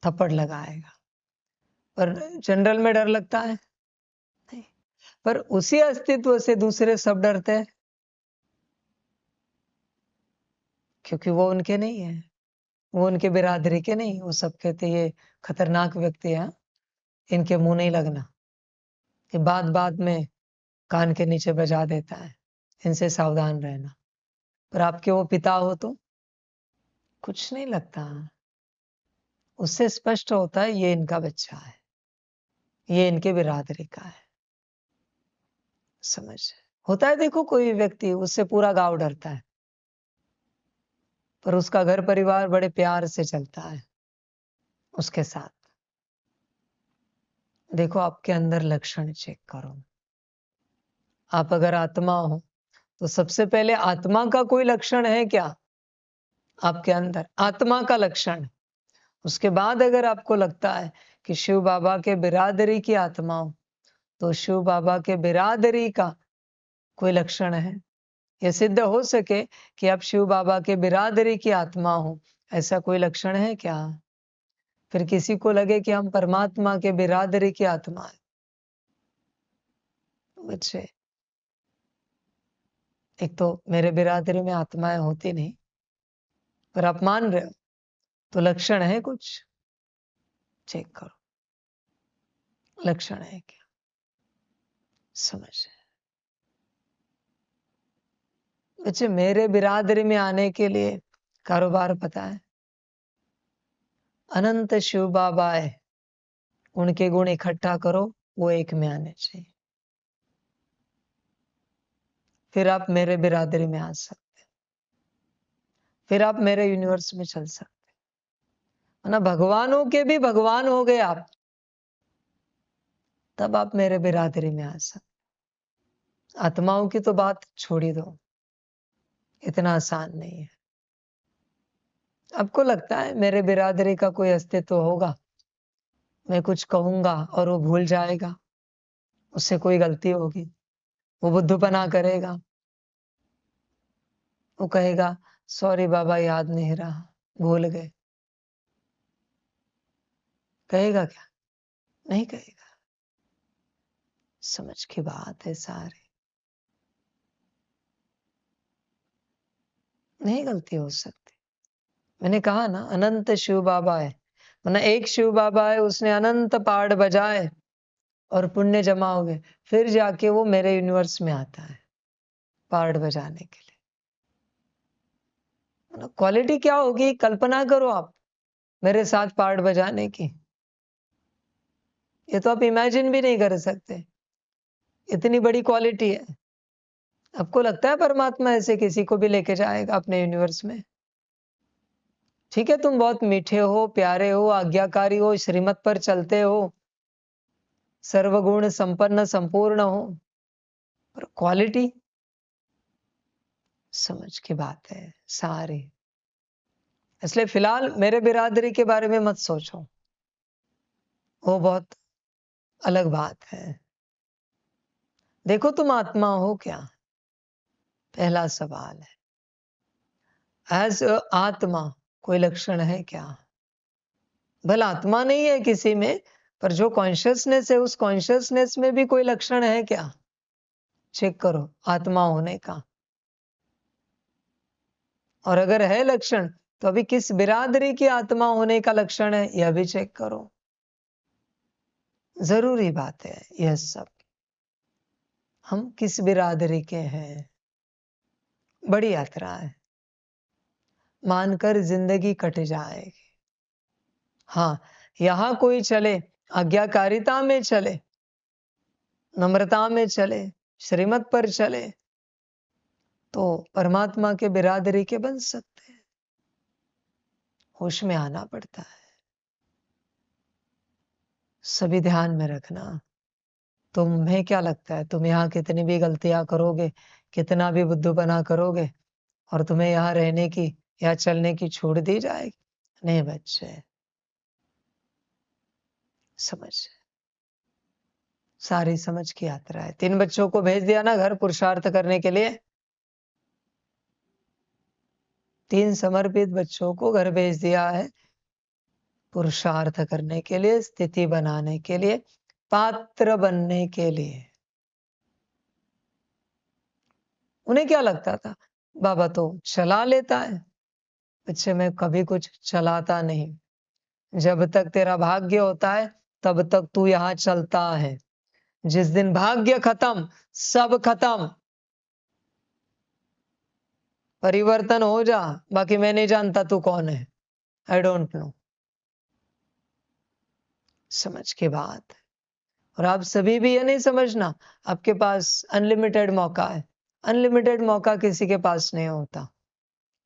थप्पड़ लगाएगा। पर जनरल में डर लगता है नहीं। पर उसी अस्तित्व से दूसरे सब डरते हैं, क्योंकि वो उनके नहीं है, वो उनके बिरादरी के नहीं। वो सब कहते ये खतरनाक व्यक्ति है, इनके मुंह नहीं लगना, ये बात बात में कान के नीचे बजा देता है, इनसे सावधान रहना। पर आपके वो पिता हो तो कुछ नहीं लगता। उससे स्पष्ट होता है ये इनका बच्चा है, ये इनके बिरादरी का है। समझ होता है। देखो कोई व्यक्ति, उससे पूरा गांव डरता है, पर उसका घर परिवार बड़े प्यार से चलता है उसके साथ। देखो आपके अंदर लक्षण चेक करो। आप अगर आत्मा हो तो सबसे पहले आत्मा का कोई लक्षण है क्या आपके अंदर? आत्मा का लक्षण। उसके बाद अगर आपको लगता है कि शिव बाबा के बिरादरी की आत्मा हो, तो शिव बाबा के बिरादरी का कोई लक्षण है। यह सिद्ध हो सके कि आप शिव बाबा के बिरादरी की आत्मा हो, ऐसा कोई लक्षण है क्या? फिर किसी को लगे कि हम परमात्मा के बिरादरी की आत्मा है, बच्चे एक तो मेरे बिरादरी में आत्माएं होती नहीं, पर आप मान रहे हो तो लक्षण है कुछ। चेक करो लक्षण है क्या। समझ बच्चे, मेरे बिरादरी में आने के लिए कारोबार पता है। अनंत शिव बाबा है, उनके गुण इकट्ठा करो, वो एक में आने चाहिए, फिर आप मेरे बिरादरी में आ सकते, फिर आप मेरे यूनिवर्स में चल सकते। ना भगवानों के भी भगवान हो गए आप, तब आप मेरे बिरादरी में आ सकते। आत्माओं की तो बात छोड़ ही दो, इतना आसान नहीं है। आपको लगता है मेरे बिरादरी का कोई अस्तित्व होगा? मैं कुछ कहूंगा और वो भूल जाएगा, उससे कोई गलती होगी, वो बुद्धूपना करेगा, वो कहेगा सॉरी बाबा याद नहीं रहा, भूल गए। कहेगा क्या? नहीं कहेगा। समझ की बात है सारी। नहीं गलती हो सकती। मैंने कहा ना अनंत शिव बाबा है, मतलब एक शिव बाबा है, उसने अनंत पहाड़ बजाए और पुण्य जमा हो गए, फिर जाके वो मेरे यूनिवर्स में आता है पहाड़ बजाने के लिए। मतलब क्वालिटी क्या होगी, कल्पना करो आप मेरे साथ पहाड़ बजाने की। ये तो आप इमेजिन भी नहीं कर सकते, इतनी बड़ी क्वालिटी है। आपको लगता है परमात्मा ऐसे किसी को भी लेके जाएगा अपने यूनिवर्स में? ठीक है, तुम बहुत मीठे हो, प्यारे हो, आज्ञाकारी हो, श्रीमत पर चलते हो, सर्वगुण संपन्न संपूर्ण हो, पर क्वालिटी समझ की बात है सारी। इसलिए फिलहाल मेरे बिरादरी के बारे में मत सोचो, वो बहुत अलग बात है। देखो तुम आत्मा हो क्या, पहला सवाल है। एज आत्मा कोई लक्षण है क्या? भला आत्मा नहीं है किसी में, पर जो कॉन्शियसनेस है उस कॉन्शियसनेस में भी कोई लक्षण है क्या? चेक करो आत्मा होने का। और अगर है लक्षण तो अभी किस बिरादरी की आत्मा होने का लक्षण है, यह भी चेक करो। जरूरी बात है यह सब। हम किस बिरादरी के हैं, बड़ी यात्रा है, मानकर जिंदगी कट जाएगी। हाँ, यहां कोई चले आज्ञाकारिता में चले, नम्रता में चले, श्रीमत पर चले, तो परमात्मा के बिरादरी के बन सकते हैं। होश में आना पड़ता है। सभी ध्यान में रखना। तुम्हें क्या लगता है, तुम यहाँ कितनी भी गलतियां करोगे, कितना भी बुद्धूपना करोगे, और तुम्हें यहाँ रहने की या चलने की छूट दी जाएगी? नहीं बच्चे, समझ, सारी समझ की यात्रा है। 3 बच्चों को भेज दिया ना घर पुरुषार्थ करने के लिए, 3 समर्पित बच्चों को घर भेज दिया है पुरुषार्थ करने के लिए, स्थिति बनाने के लिए, पात्र बनने के लिए। उन्हें क्या लगता था, बाबा तो चला लेता है। बच्चे, मैं कभी कुछ चलाता नहीं। जब तक तेरा भाग्य होता है तब तक तू यहाँ चलता है। जिस दिन भाग्य खत्म, सब खत्म। परिवर्तन हो जा, बाकी मैं नहीं जानता तू कौन है। I don't know. समझ के बात। और आप सभी भी ये नहीं समझना आपके पास अनलिमिटेड मौका है। अनलिमिटेड मौका किसी के पास नहीं होता,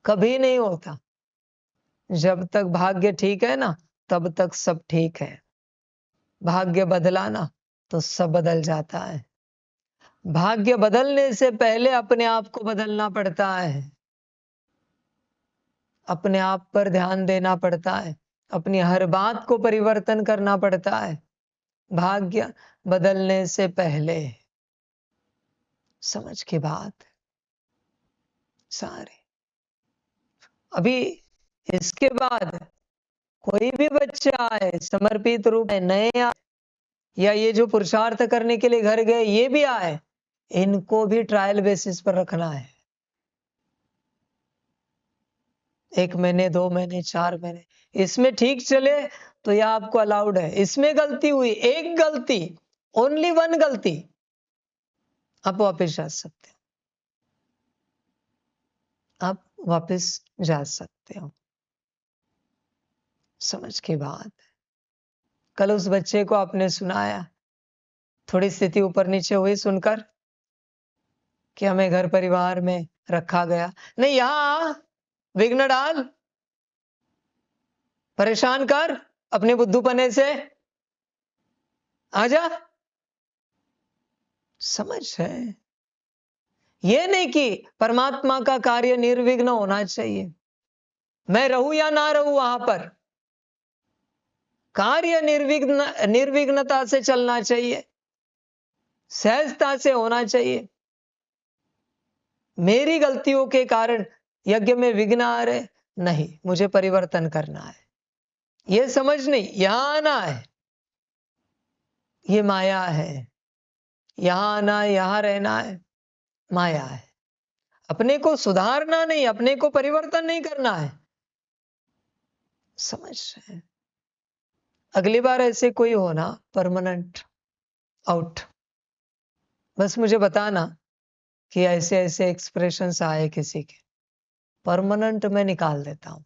कभी नहीं होता। जब तक भाग्य ठीक है ना, तब तक सब ठीक है। भाग्य बदला ना तो सब बदल जाता है। भाग्य बदलने से पहले अपने आप को बदलना पड़ता है। अपने आप पर ध्यान देना पड़ता है। अपनी हर बात को परिवर्तन करना पड़ता है भाग्य बदलने से पहले। समझ की बात सारे। अभी इसके बाद कोई भी बच्चा आए, समर्पित रूप में नए आए, या ये जो पुरुषार्थ करने के लिए घर गए ये भी आए, इनको भी ट्रायल बेसिस पर रखना है। 1 महीने, 2 महीने, 4 महीने, इसमें ठीक चले तो यह आपको अलाउड है। इसमें गलती हुई, एक गलती, ओनली 1 गलती, आप वापस जा सकते हो। आप वापस जा सकते हो। समझ की बात। कल उस बच्चे को आपने सुनाया, थोड़ी स्थिति ऊपर नीचे हुई सुनकर कि हमें घर परिवार में रखा गया नहीं, यहां विघ्न डाल, परेशान कर अपने बुद्धूपने से, आजा। समझ है। ये नहीं कि परमात्मा का कार्य निर्विघ्न होना चाहिए, मैं रहूं या ना रहूं वहां पर, कार्य निर्विघ्नता से चलना चाहिए, सहजता से होना चाहिए। मेरी गलतियों के कारण यज्ञ में विघ्न आ रहे, नहीं, मुझे परिवर्तन करना है। ये समझ नहीं, यहां आना है, ये माया है। यहां आना है, यहां रहना है, माया है। अपने को सुधारना नहीं, अपने को परिवर्तन नहीं करना है। समझ रहे हैं? अगली बार ऐसे कोई होना परमानेंट आउट, बस मुझे बताना कि ऐसे ऐसे एक्सप्रेशंस आए किसी के, परमानेंट मैं निकाल देता हूं।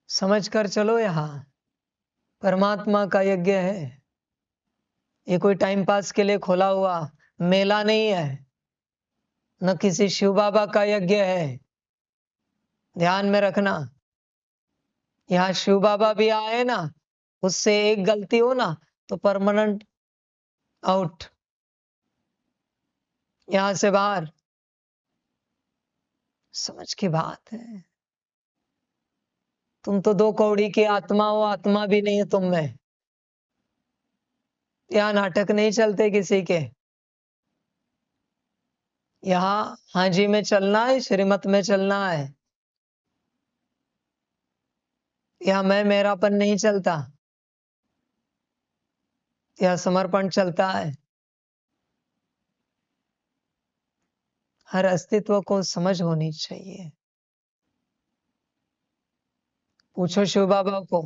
समझ कर चलो, यहां परमात्मा का यज्ञ है। ये कोई टाइम पास के लिए खोला हुआ मेला नहीं है, न किसी शिव बाबा का यज्ञ है। ध्यान में रखना, यहाँ शिव बाबा भी आए ना, उससे एक गलती हो ना तो परमानेंट आउट, यहां से बाहर। समझ की बात है। तुम तो 2 कौड़ी की आत्मा हो, आत्मा भी नहीं है तुम में। यहाँ नाटक नहीं चलते किसी के। यहाँ हाजी में चलना है, श्रीमत में चलना है। यहाँ मैं मेरापन नहीं चलता, यहाँ समर्पण चलता है। हर अस्तित्व को समझ होनी चाहिए। पूछो शिव बाबा को,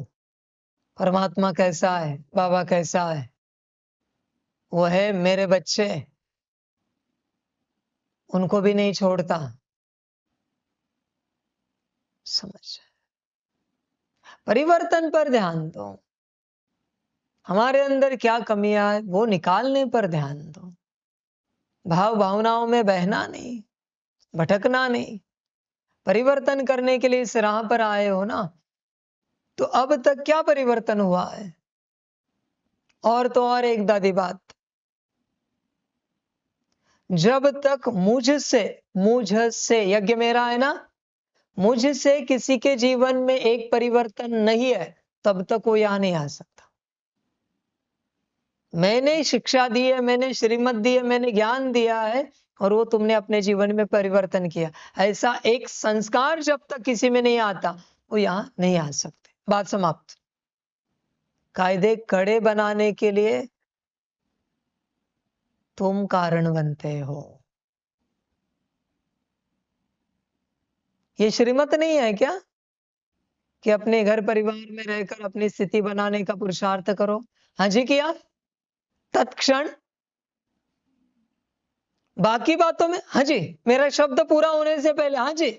परमात्मा कैसा है, बाबा कैसा है। वो है मेरे बच्चे, उनको भी नहीं छोड़ता। समझ, परिवर्तन पर ध्यान दो। हमारे अंदर क्या कमियां है वो निकालने पर ध्यान दो। भाव भावनाओं में बहना नहीं, भटकना नहीं। परिवर्तन करने के लिए इस राह पर आए हो ना, तो अब तक क्या परिवर्तन हुआ है? और तो और एक दादी बात, जब तक मुझसे यज्ञ मेरा है ना, मुझसे किसी के जीवन में एक परिवर्तन नहीं है, तब तक वो यहां नहीं आ सकता। मैंने शिक्षा दी है, मैंने श्रीमत दी है, मैंने ज्ञान दिया है, और वो तुमने अपने जीवन में परिवर्तन किया। ऐसा एक संस्कार जब तक किसी में नहीं आता, वो यहां नहीं आ सकते। बात समाप्त। कायदे कड़े बनाने के लिए तुम कारण बनते हो। ये श्रीमत नहीं है क्या कि अपने घर परिवार में रहकर अपनी स्थिति बनाने का पुरुषार्थ करो? हाँ जी किया, तत्क्षण। बाकी बातों में हाँ जी, मेरा शब्द पूरा होने से पहले हाँ जी।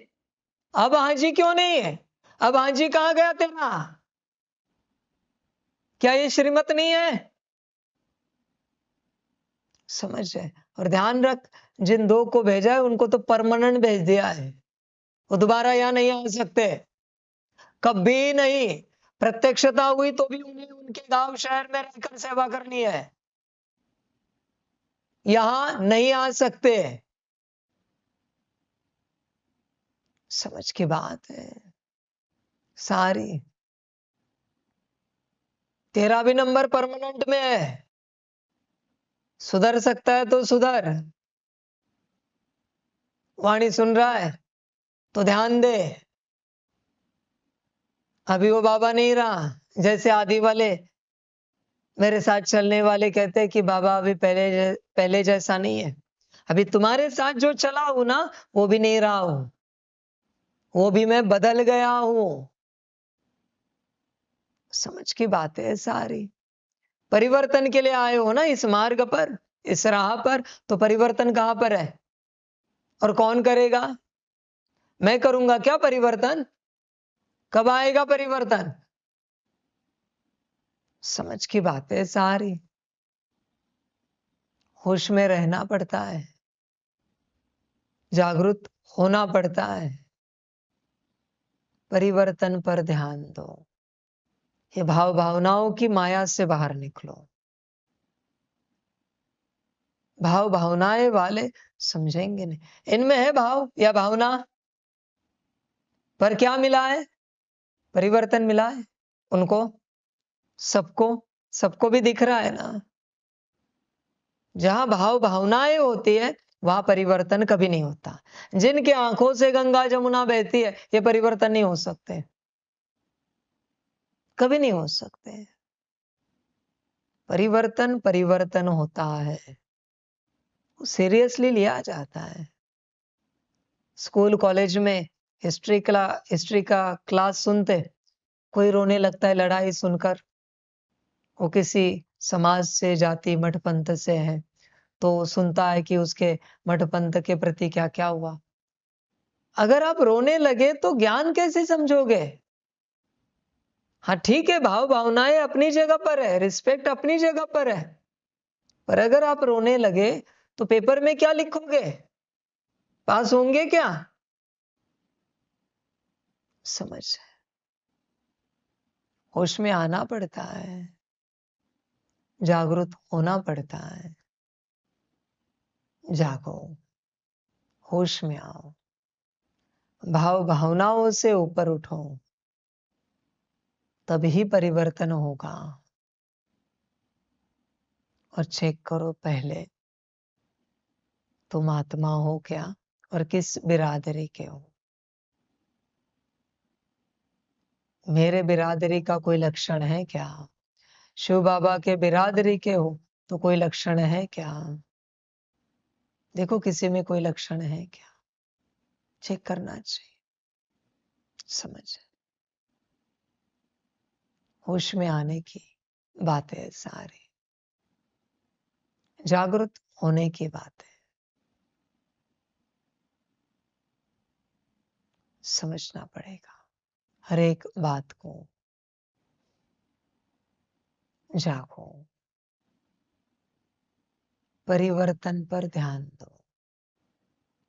अब हाँ जी क्यों नहीं है? अब हाँ जी कहां गया तेरा? क्या ये श्रीमत नहीं है? समझ है। और ध्यान रख, जिन दो को भेजा है उनको तो परमानेंट भेज दिया है, वो दोबारा यहां नहीं आ सकते, कभी नहीं। प्रत्यक्षता हुई तो भी उन्हें उनके गांव शहर में रहकर सेवा करनी है, यहां नहीं आ सकते। समझ की बात है सारी। तेरा भी नंबर परमानेंट में है, सुधर सकता है तो सुधर। वाणी सुन रहा है तो ध्यान दे। अभी वो बाबा नहीं रहा, जैसे आदि वाले मेरे साथ चलने वाले कहते हैं कि बाबा अभी पहले जैसा नहीं है। अभी तुम्हारे साथ जो चला हूं ना, वो भी नहीं रहा हूं, वो भी मैं बदल गया हूं। समझ की बात है सारी। परिवर्तन के लिए आए हो ना इस मार्ग पर, इस राह पर, तो परिवर्तन कहां पर है और कौन करेगा? मैं करूंगा क्या परिवर्तन? कब आएगा परिवर्तन? समझ की बात है सारी। होश में रहना पड़ता है, जागरूक होना पड़ता है। परिवर्तन पर ध्यान दो। ये भाव भावनाओं की माया से बाहर निकलो। भाव भावनाएं वाले समझेंगे नहीं, इनमें है भाव या भावना, पर क्या मिला है? परिवर्तन मिला है उनको, सबको। सबको भी दिख रहा है ना। जहां भाव भावनाएं होती है वहां परिवर्तन कभी नहीं होता। जिनके आंखों से गंगा जमुना बहती है, ये परिवर्तन नहीं हो सकते, कभी नहीं हो सकते। परिवर्तन परिवर्तन होता है, सीरियसली लिया जाता है। स्कूल कॉलेज में हिस्ट्री का क्लास सुनते, कोई रोने लगता है लड़ाई सुनकर, वो किसी समाज से, जाति मठ पंथ से है, तो सुनता है कि उसके मठ पंथ के प्रति क्या क्या हुआ। अगर आप रोने लगे तो ज्ञान कैसे समझोगे? हाँ ठीक है, भाव भावनाएं अपनी जगह पर है, रिस्पेक्ट अपनी जगह पर है, पर अगर आप रोने लगे तो पेपर में क्या लिखोगे? पास होंगे क्या? समझ। होश में आना पड़ता है, जागरूक होना पड़ता है। जागो, होश में आओ, भाव भावनाओं से ऊपर उठो, तभी परिवर्तन होगा। और चेक करो पहले, तुम आत्मा हो क्या और किस बिरादरी के हो? मेरे बिरादरी का कोई लक्षण है क्या? शिव बाबा के बिरादरी के हो तो कोई लक्षण है क्या? देखो किसी में कोई लक्षण है क्या, चेक करना चाहिए। समझ, होश में आने की बात है सारी, जागरूक होने की बात है। समझना पड़ेगा हर एक बात को। जागो, परिवर्तन पर ध्यान दो।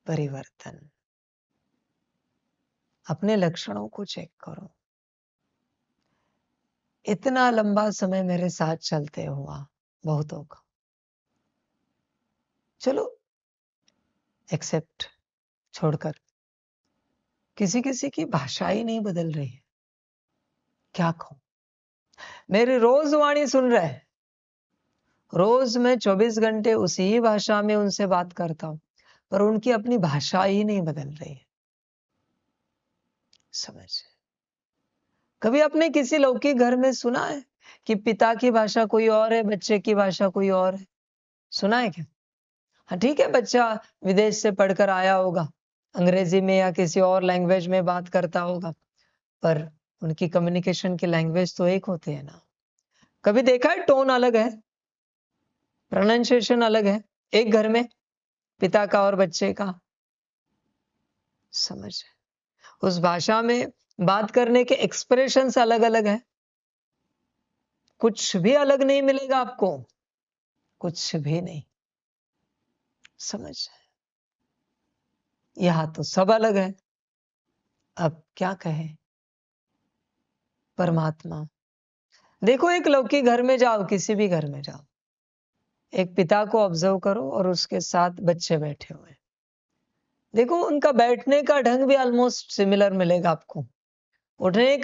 परिवर्तन, अपने लक्षणों को चेक करो। इतना लंबा समय मेरे साथ चलते हुआ बहुतों का, चलो एक्सेप्ट छोड़कर, किसी किसी की भाषा ही नहीं बदल रही है। क्या कहूं, मेरी रोज वाणी सुन रहे हैं, रोज मैं 24 घंटे उसी ही भाषा में उनसे बात करता हूं, पर उनकी अपनी भाषा ही नहीं बदल रही है। समझ, कभी आपने किसी लौकिक घर में सुना है कि पिता की भाषा कोई और है, बच्चे की भाषा कोई और है? सुना है क्या? हाँ ठीक है, बच्चा विदेश से पढ़कर आया होगा, अंग्रेजी में या किसी और लैंग्वेज में बात करता होगा, पर उनकी कम्युनिकेशन की लैंग्वेज तो एक होती है ना। कभी देखा है टोन अलग है, प्रोनाउंसिएशन अलग है एक घर में, पिता का और बच्चे का। समझ, उस भाषा में बात करने के एक्सप्रेशंस अलग अलग है, कुछ भी अलग नहीं मिलेगा आपको, कुछ भी नहीं। समझ, यहां तो सब अलग है। अब क्या कहें, परमात्मा। देखो एक लौकिक घर में जाओ, किसी भी घर में जाओ, एक पिता को ऑब्जर्व करो और उसके साथ बच्चे बैठे हुए, देखो उनका बैठने का ढंग भी ऑलमोस्ट सिमिलर मिलेगा आपको, उठने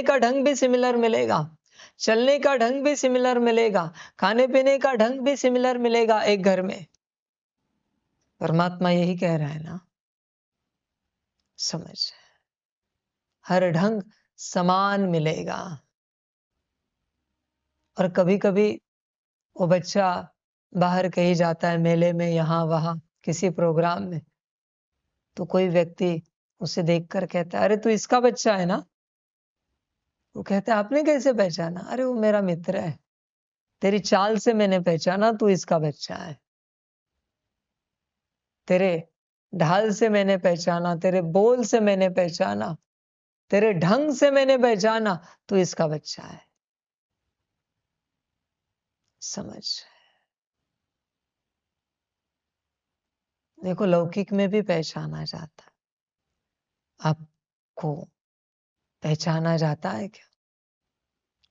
का ढंग भी सिमिलर मिलेगा, चलने का ढंग भी सिमिलर मिलेगा, खाने पीने का ढंग भी सिमिलर मिलेगा एक घर में। परमात्मा यही कह रहा है ना। समझ, हर ढंग समान मिलेगा। और कभी कभी वो बच्चा बाहर कहीं जाता है, मेले में, यहां वहां किसी प्रोग्राम में, तो कोई व्यक्ति उसे देखकर कहता है, अरे तू इसका बच्चा है ना? वो कहता है, आपने कैसे पहचाना? अरे वो मेरा मित्र है, तेरी चाल से मैंने पहचाना तू इसका बच्चा है, तेरे ढाल से मैंने पहचाना, तेरे बोल से मैंने पहचाना, तेरे ढंग से मैंने पहचाना, तू इसका बच्चा है। समझ, देखो लौकिक में भी पहचाना जाता है, आपको पहचाना जाता है क्या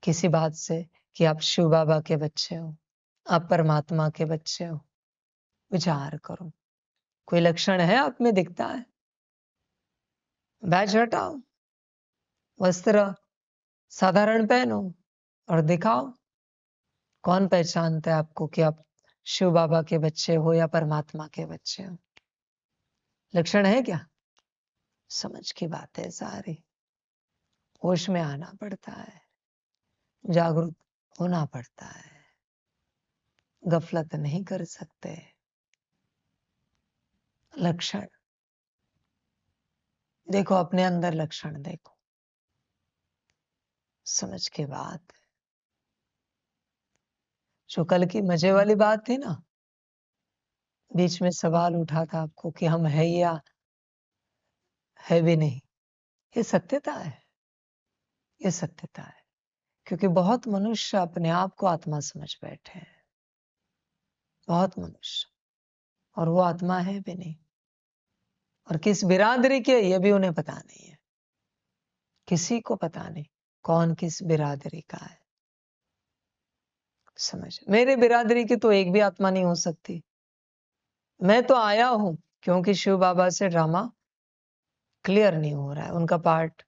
किसी बात से कि आप शिव बाबा के बच्चे हो, आप परमात्मा के बच्चे हो? विचार करो, कोई लक्षण है आप में दिखता है? बैज हटाओ, वस्त्र साधारण पहनो और दिखाओ, कौन पहचानता है आपको कि आप शिव बाबा के बच्चे हो या परमात्मा के बच्चे हो? लक्षण है क्या? समझ की बात है सारी, होश में आना पड़ता है, जागरूक होना पड़ता है, गफलत नहीं कर सकते। लक्षण देखो, अपने अंदर लक्षण देखो। समझ के बात, जो कल की मजे वाली बात थी ना, बीच में सवाल उठा था आपको कि हम है या है भी नहीं, ये सत्यता है, ये सत्यता है। क्योंकि बहुत मनुष्य अपने आप को आत्मा समझ बैठे हैं, बहुत मनुष्य, और वो आत्मा है भी नहीं, और किस बिरादरी के ये भी उन्हें पता नहीं है, किसी को पता नहीं कौन किस बिरादरी का है। समझ, मेरे बिरादरी की तो एक भी आत्मा नहीं हो सकती। मैं तो आया हूं क्योंकि शिव बाबा से ड्रामा क्लियर नहीं हो रहा है, उनका पार्ट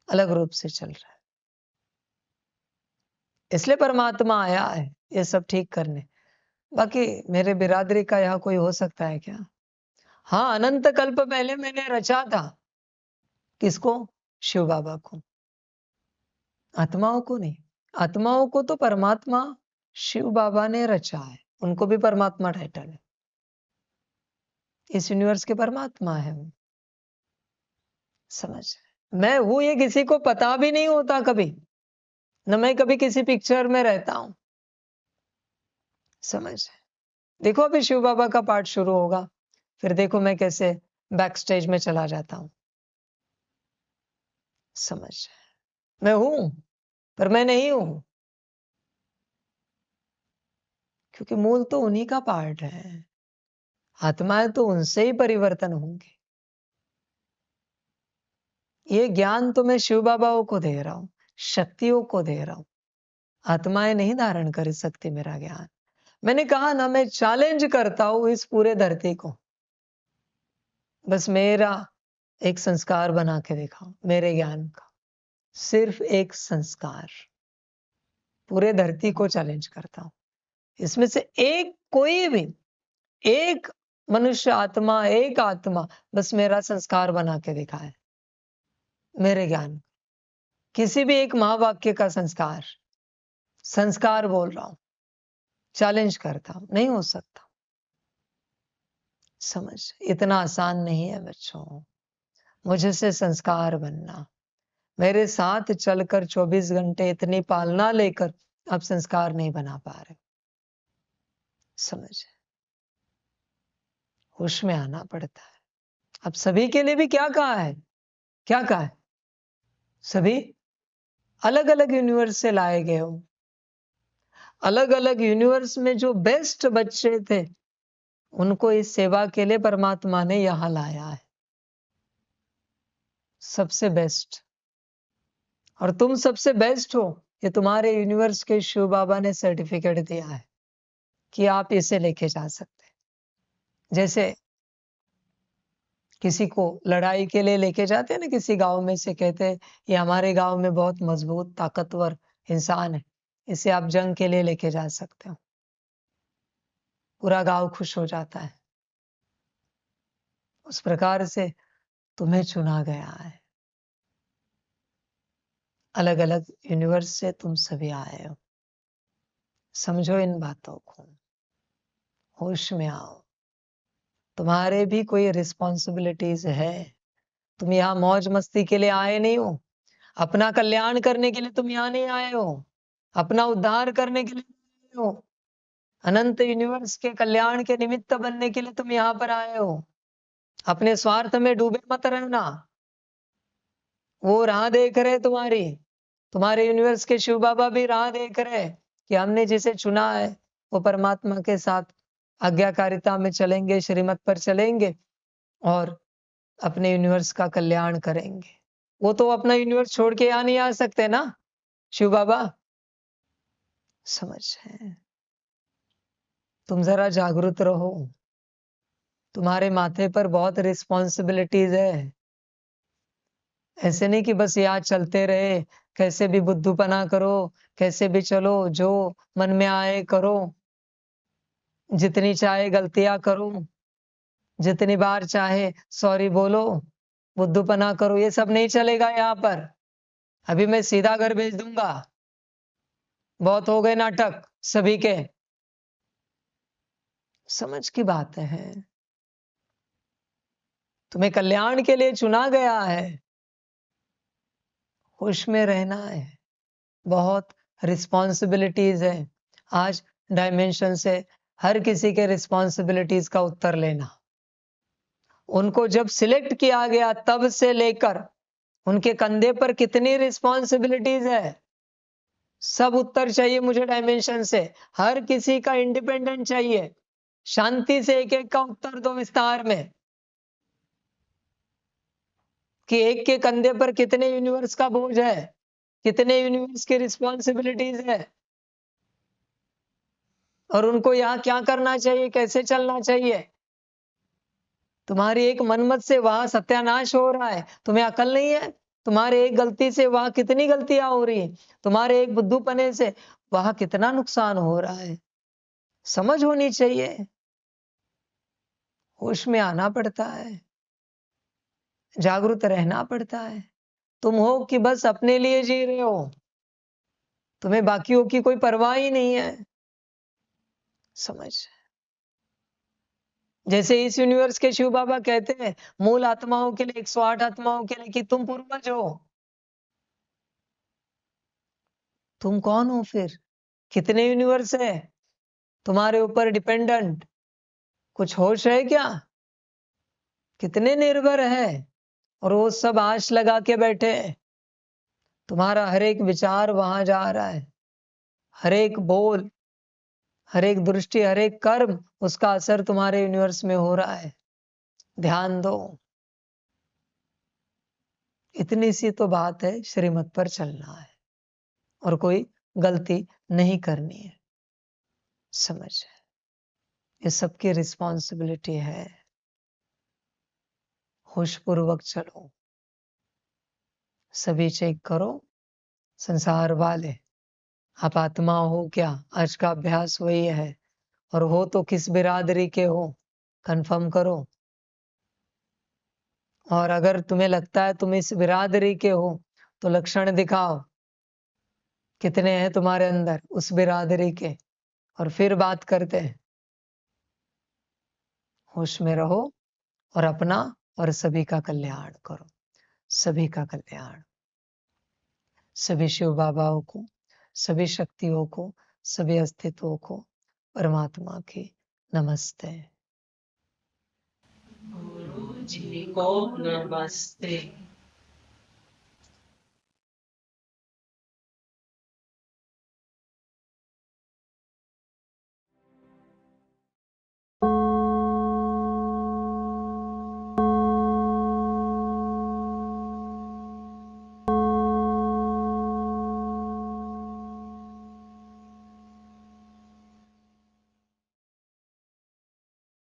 अलग रूप से चल रहा है, इसलिए परमात्मा आया है ये सब ठीक करने। बाकी मेरे बिरादरी का यहाँ कोई हो सकता है क्या? हाँ, अनंत कल्प पहले मैंने रचा था। किसको? शिव बाबा को, आत्माओं को नहीं। आत्माओं को तो परमात्मा शिव बाबा ने रचा है, उनको भी परमात्मा टाइटल है, इस यूनिवर्स के परमात्मा है वो। समझ, मैं हूं ये किसी को पता भी नहीं होता कभी, न मैं कभी किसी पिक्चर में रहता हूं। समझ, देखो अभी शिव बाबा का पार्ट शुरू होगा, फिर देखो मैं कैसे बैक स्टेज में चला जाता हूं। समझ, मैं हूं पर मैं नहीं हूं, क्योंकि मूल तो उन्हीं का पार्ट है, आत्माएं तो उनसे ही परिवर्तन होंगे। ये ज्ञान तो मैं शिव बाबाओं को दे रहा हूं, शक्तियों को दे रहा हूं, आत्माएं नहीं धारण कर सकती मेरा ज्ञान। मैंने कहा ना, मैं चैलेंज करता हूं इस पूरे धरती को, बस मेरा एक संस्कार बना के दिखाओ, मेरे ज्ञान का सिर्फ एक संस्कार, पूरे धरती को चैलेंज करता हूं। इसमें से एक, कोई भी एक मनुष्य आत्मा, एक आत्मा बस मेरा संस्कार बना के दिखाए, मेरे ज्ञान, किसी भी एक महावाक्य का संस्कार, संस्कार बोल रहा हूं, चैलेंज करता हूं, नहीं हो सकता। समझ, इतना आसान नहीं है बच्चों, मुझे से संस्कार बनना। मेरे साथ चलकर 24 घंटे इतनी पालना लेकर आप संस्कार नहीं बना पा रहे। समझ, होश में आना पड़ता है। अब सभी के लिए भी क्या कहा है, क्या कहा है, सभी अलग अलग यूनिवर्स से लाए गए हो, अलग अलग यूनिवर्स में जो बेस्ट बच्चे थे उनको इस सेवा के लिए परमात्मा ने यहां लाया है, सबसे बेस्ट। और तुम सबसे बेस्ट हो, ये तुम्हारे यूनिवर्स के शिव बाबा ने सर्टिफिकेट दिया है कि आप इसे लेके जा सकते हैं। जैसे किसी को लड़ाई के लिए लेके जाते हैं ना, किसी गांव में से कहते हैं ये हमारे गांव में बहुत मजबूत ताकतवर इंसान है, इसे आप जंग के लिए लेके जा सकते हो, पूरा गांव खुश हो जाता है। उस प्रकार से तुम्हें चुना गया है, अलग अलग यूनिवर्स से तुम सभी आए हो। समझो इन बातों को, होश में आओ, तुम्हारे भी कोई रिस्पॉन्सिबिलिटीज है। तुम यहाँ मौज मस्ती के लिए आए नहीं हो, अपना कल्याण करने के लिए तुम यहाँ नहीं आए हो, अपना उद्धार करने के लिए आए हो, अनंत यूनिवर्स के कल्याण के निमित्त बनने के लिए तुम यहाँ पर आए हो। अपने स्वार्थ में डूबे मत रहना, वो राह देख रहे तुम्हारी, तुम्हारे यूनिवर्स के शिव बाबा भी राह देख रहे कि हमने जिसे चुना है वो परमात्मा के साथ आज्ञाकारिता में चलेंगे, श्रीमत पर चलेंगे और अपने यूनिवर्स का कल्याण करेंगे। वो तो अपना यूनिवर्स छोड़ के यहाँ नहीं आ सकते ना शिव बाबा। समझ है, तुम जरा जागरूक रहो, तुम्हारे माथे पर बहुत रिस्पॉन्सिबिलिटीज है। ऐसे नहीं कि बस याद चलते रहे, कैसे भी बुद्धूपना करो, कैसे भी चलो, जो मन में आए करो, जितनी चाहे गलतियां करो, जितनी बार चाहे सॉरी बोलो, बुद्धूपना करो, ये सब नहीं चलेगा यहाँ पर। अभी मैं सीधा घर भेज दूंगा, बहुत हो गए नाटक सभी के। समझ की बात है, तुम्हें कल्याण के लिए चुना गया है, होश में रहना है, बहुत रिस्पॉन्सिबिलिटीज है। आज डायमेंशन से हर किसी के रिस्पॉन्सिबिलिटीज का उत्तर लेना, उनको जब सिलेक्ट किया गया तब से लेकर उनके कंधे पर कितनी रिस्पॉन्सिबिलिटीज है, सब उत्तर चाहिए मुझे डायमेंशन से। हर किसी का इंडिपेंडेंट चाहिए, शांति से एक एक का उत्तर दो विस्तार में कि एक के कंधे पर कितने यूनिवर्स का बोझ है, कितने यूनिवर्स की रिस्पॉन्सिबिलिटीज है, और उनको यहाँ क्या करना चाहिए, कैसे चलना चाहिए। तुम्हारी एक मनमत से वहां सत्यानाश हो रहा है, तुम्हें अकल नहीं है। तुम्हारे एक गलती से वहां कितनी गलतियां हो रही है, तुम्हारे एक बुद्धूपने से वहां कितना नुकसान हो रहा है। समझ होनी चाहिए, होश में आना पड़ता है, जागरूक रहना पड़ता है। तुम हो कि बस अपने लिए जी रहे हो, तुम्हें बाकियों की कोई परवाह ही नहीं है। समझ, जैसे इस यूनिवर्स के शिव बाबा कहते हैं मूल आत्माओं के लिए, 108 आत्माओं के लिए कि तुम पूर्वज हो। तुम कौन हो फिर, कितने यूनिवर्स है तुम्हारे ऊपर डिपेंडेंट, कुछ होश है क्या, कितने निर्भर है, और वो सब आश लगा के बैठे हैं। तुम्हारा हर एक विचार वहां जा रहा है, हर एक बोल, हर एक दृष्टि, हर एक कर्म, उसका असर तुम्हारे यूनिवर्स में हो रहा है। ध्यान दो। इतनी सी तो बात है, श्रीमत पर चलना है और कोई गलती नहीं करनी है। समझ, ये सबकी रिस्पॉन्सिबिलिटी है। होशपूर्वक चलो, सभी चेक करो। संसार वाले, आप आत्मा हो क्या? आज का अभ्यास वही है। और हो तो किस बिरादरी के हो, कंफर्म करो। और अगर तुम्हें लगता है तुम इस बिरादरी के हो तो लक्षण दिखाओ, कितने हैं तुम्हारे अंदर उस बिरादरी के, और फिर बात करते हैं। होश में रहो और अपना और सभी का कल्याण करो। सभी का कल्याण, सभी शिव बाबाओं को, सभी शक्तियों को, सभी अस्तित्वों को परमात्मा की नमस्ते। गुरु जी को नमस्ते।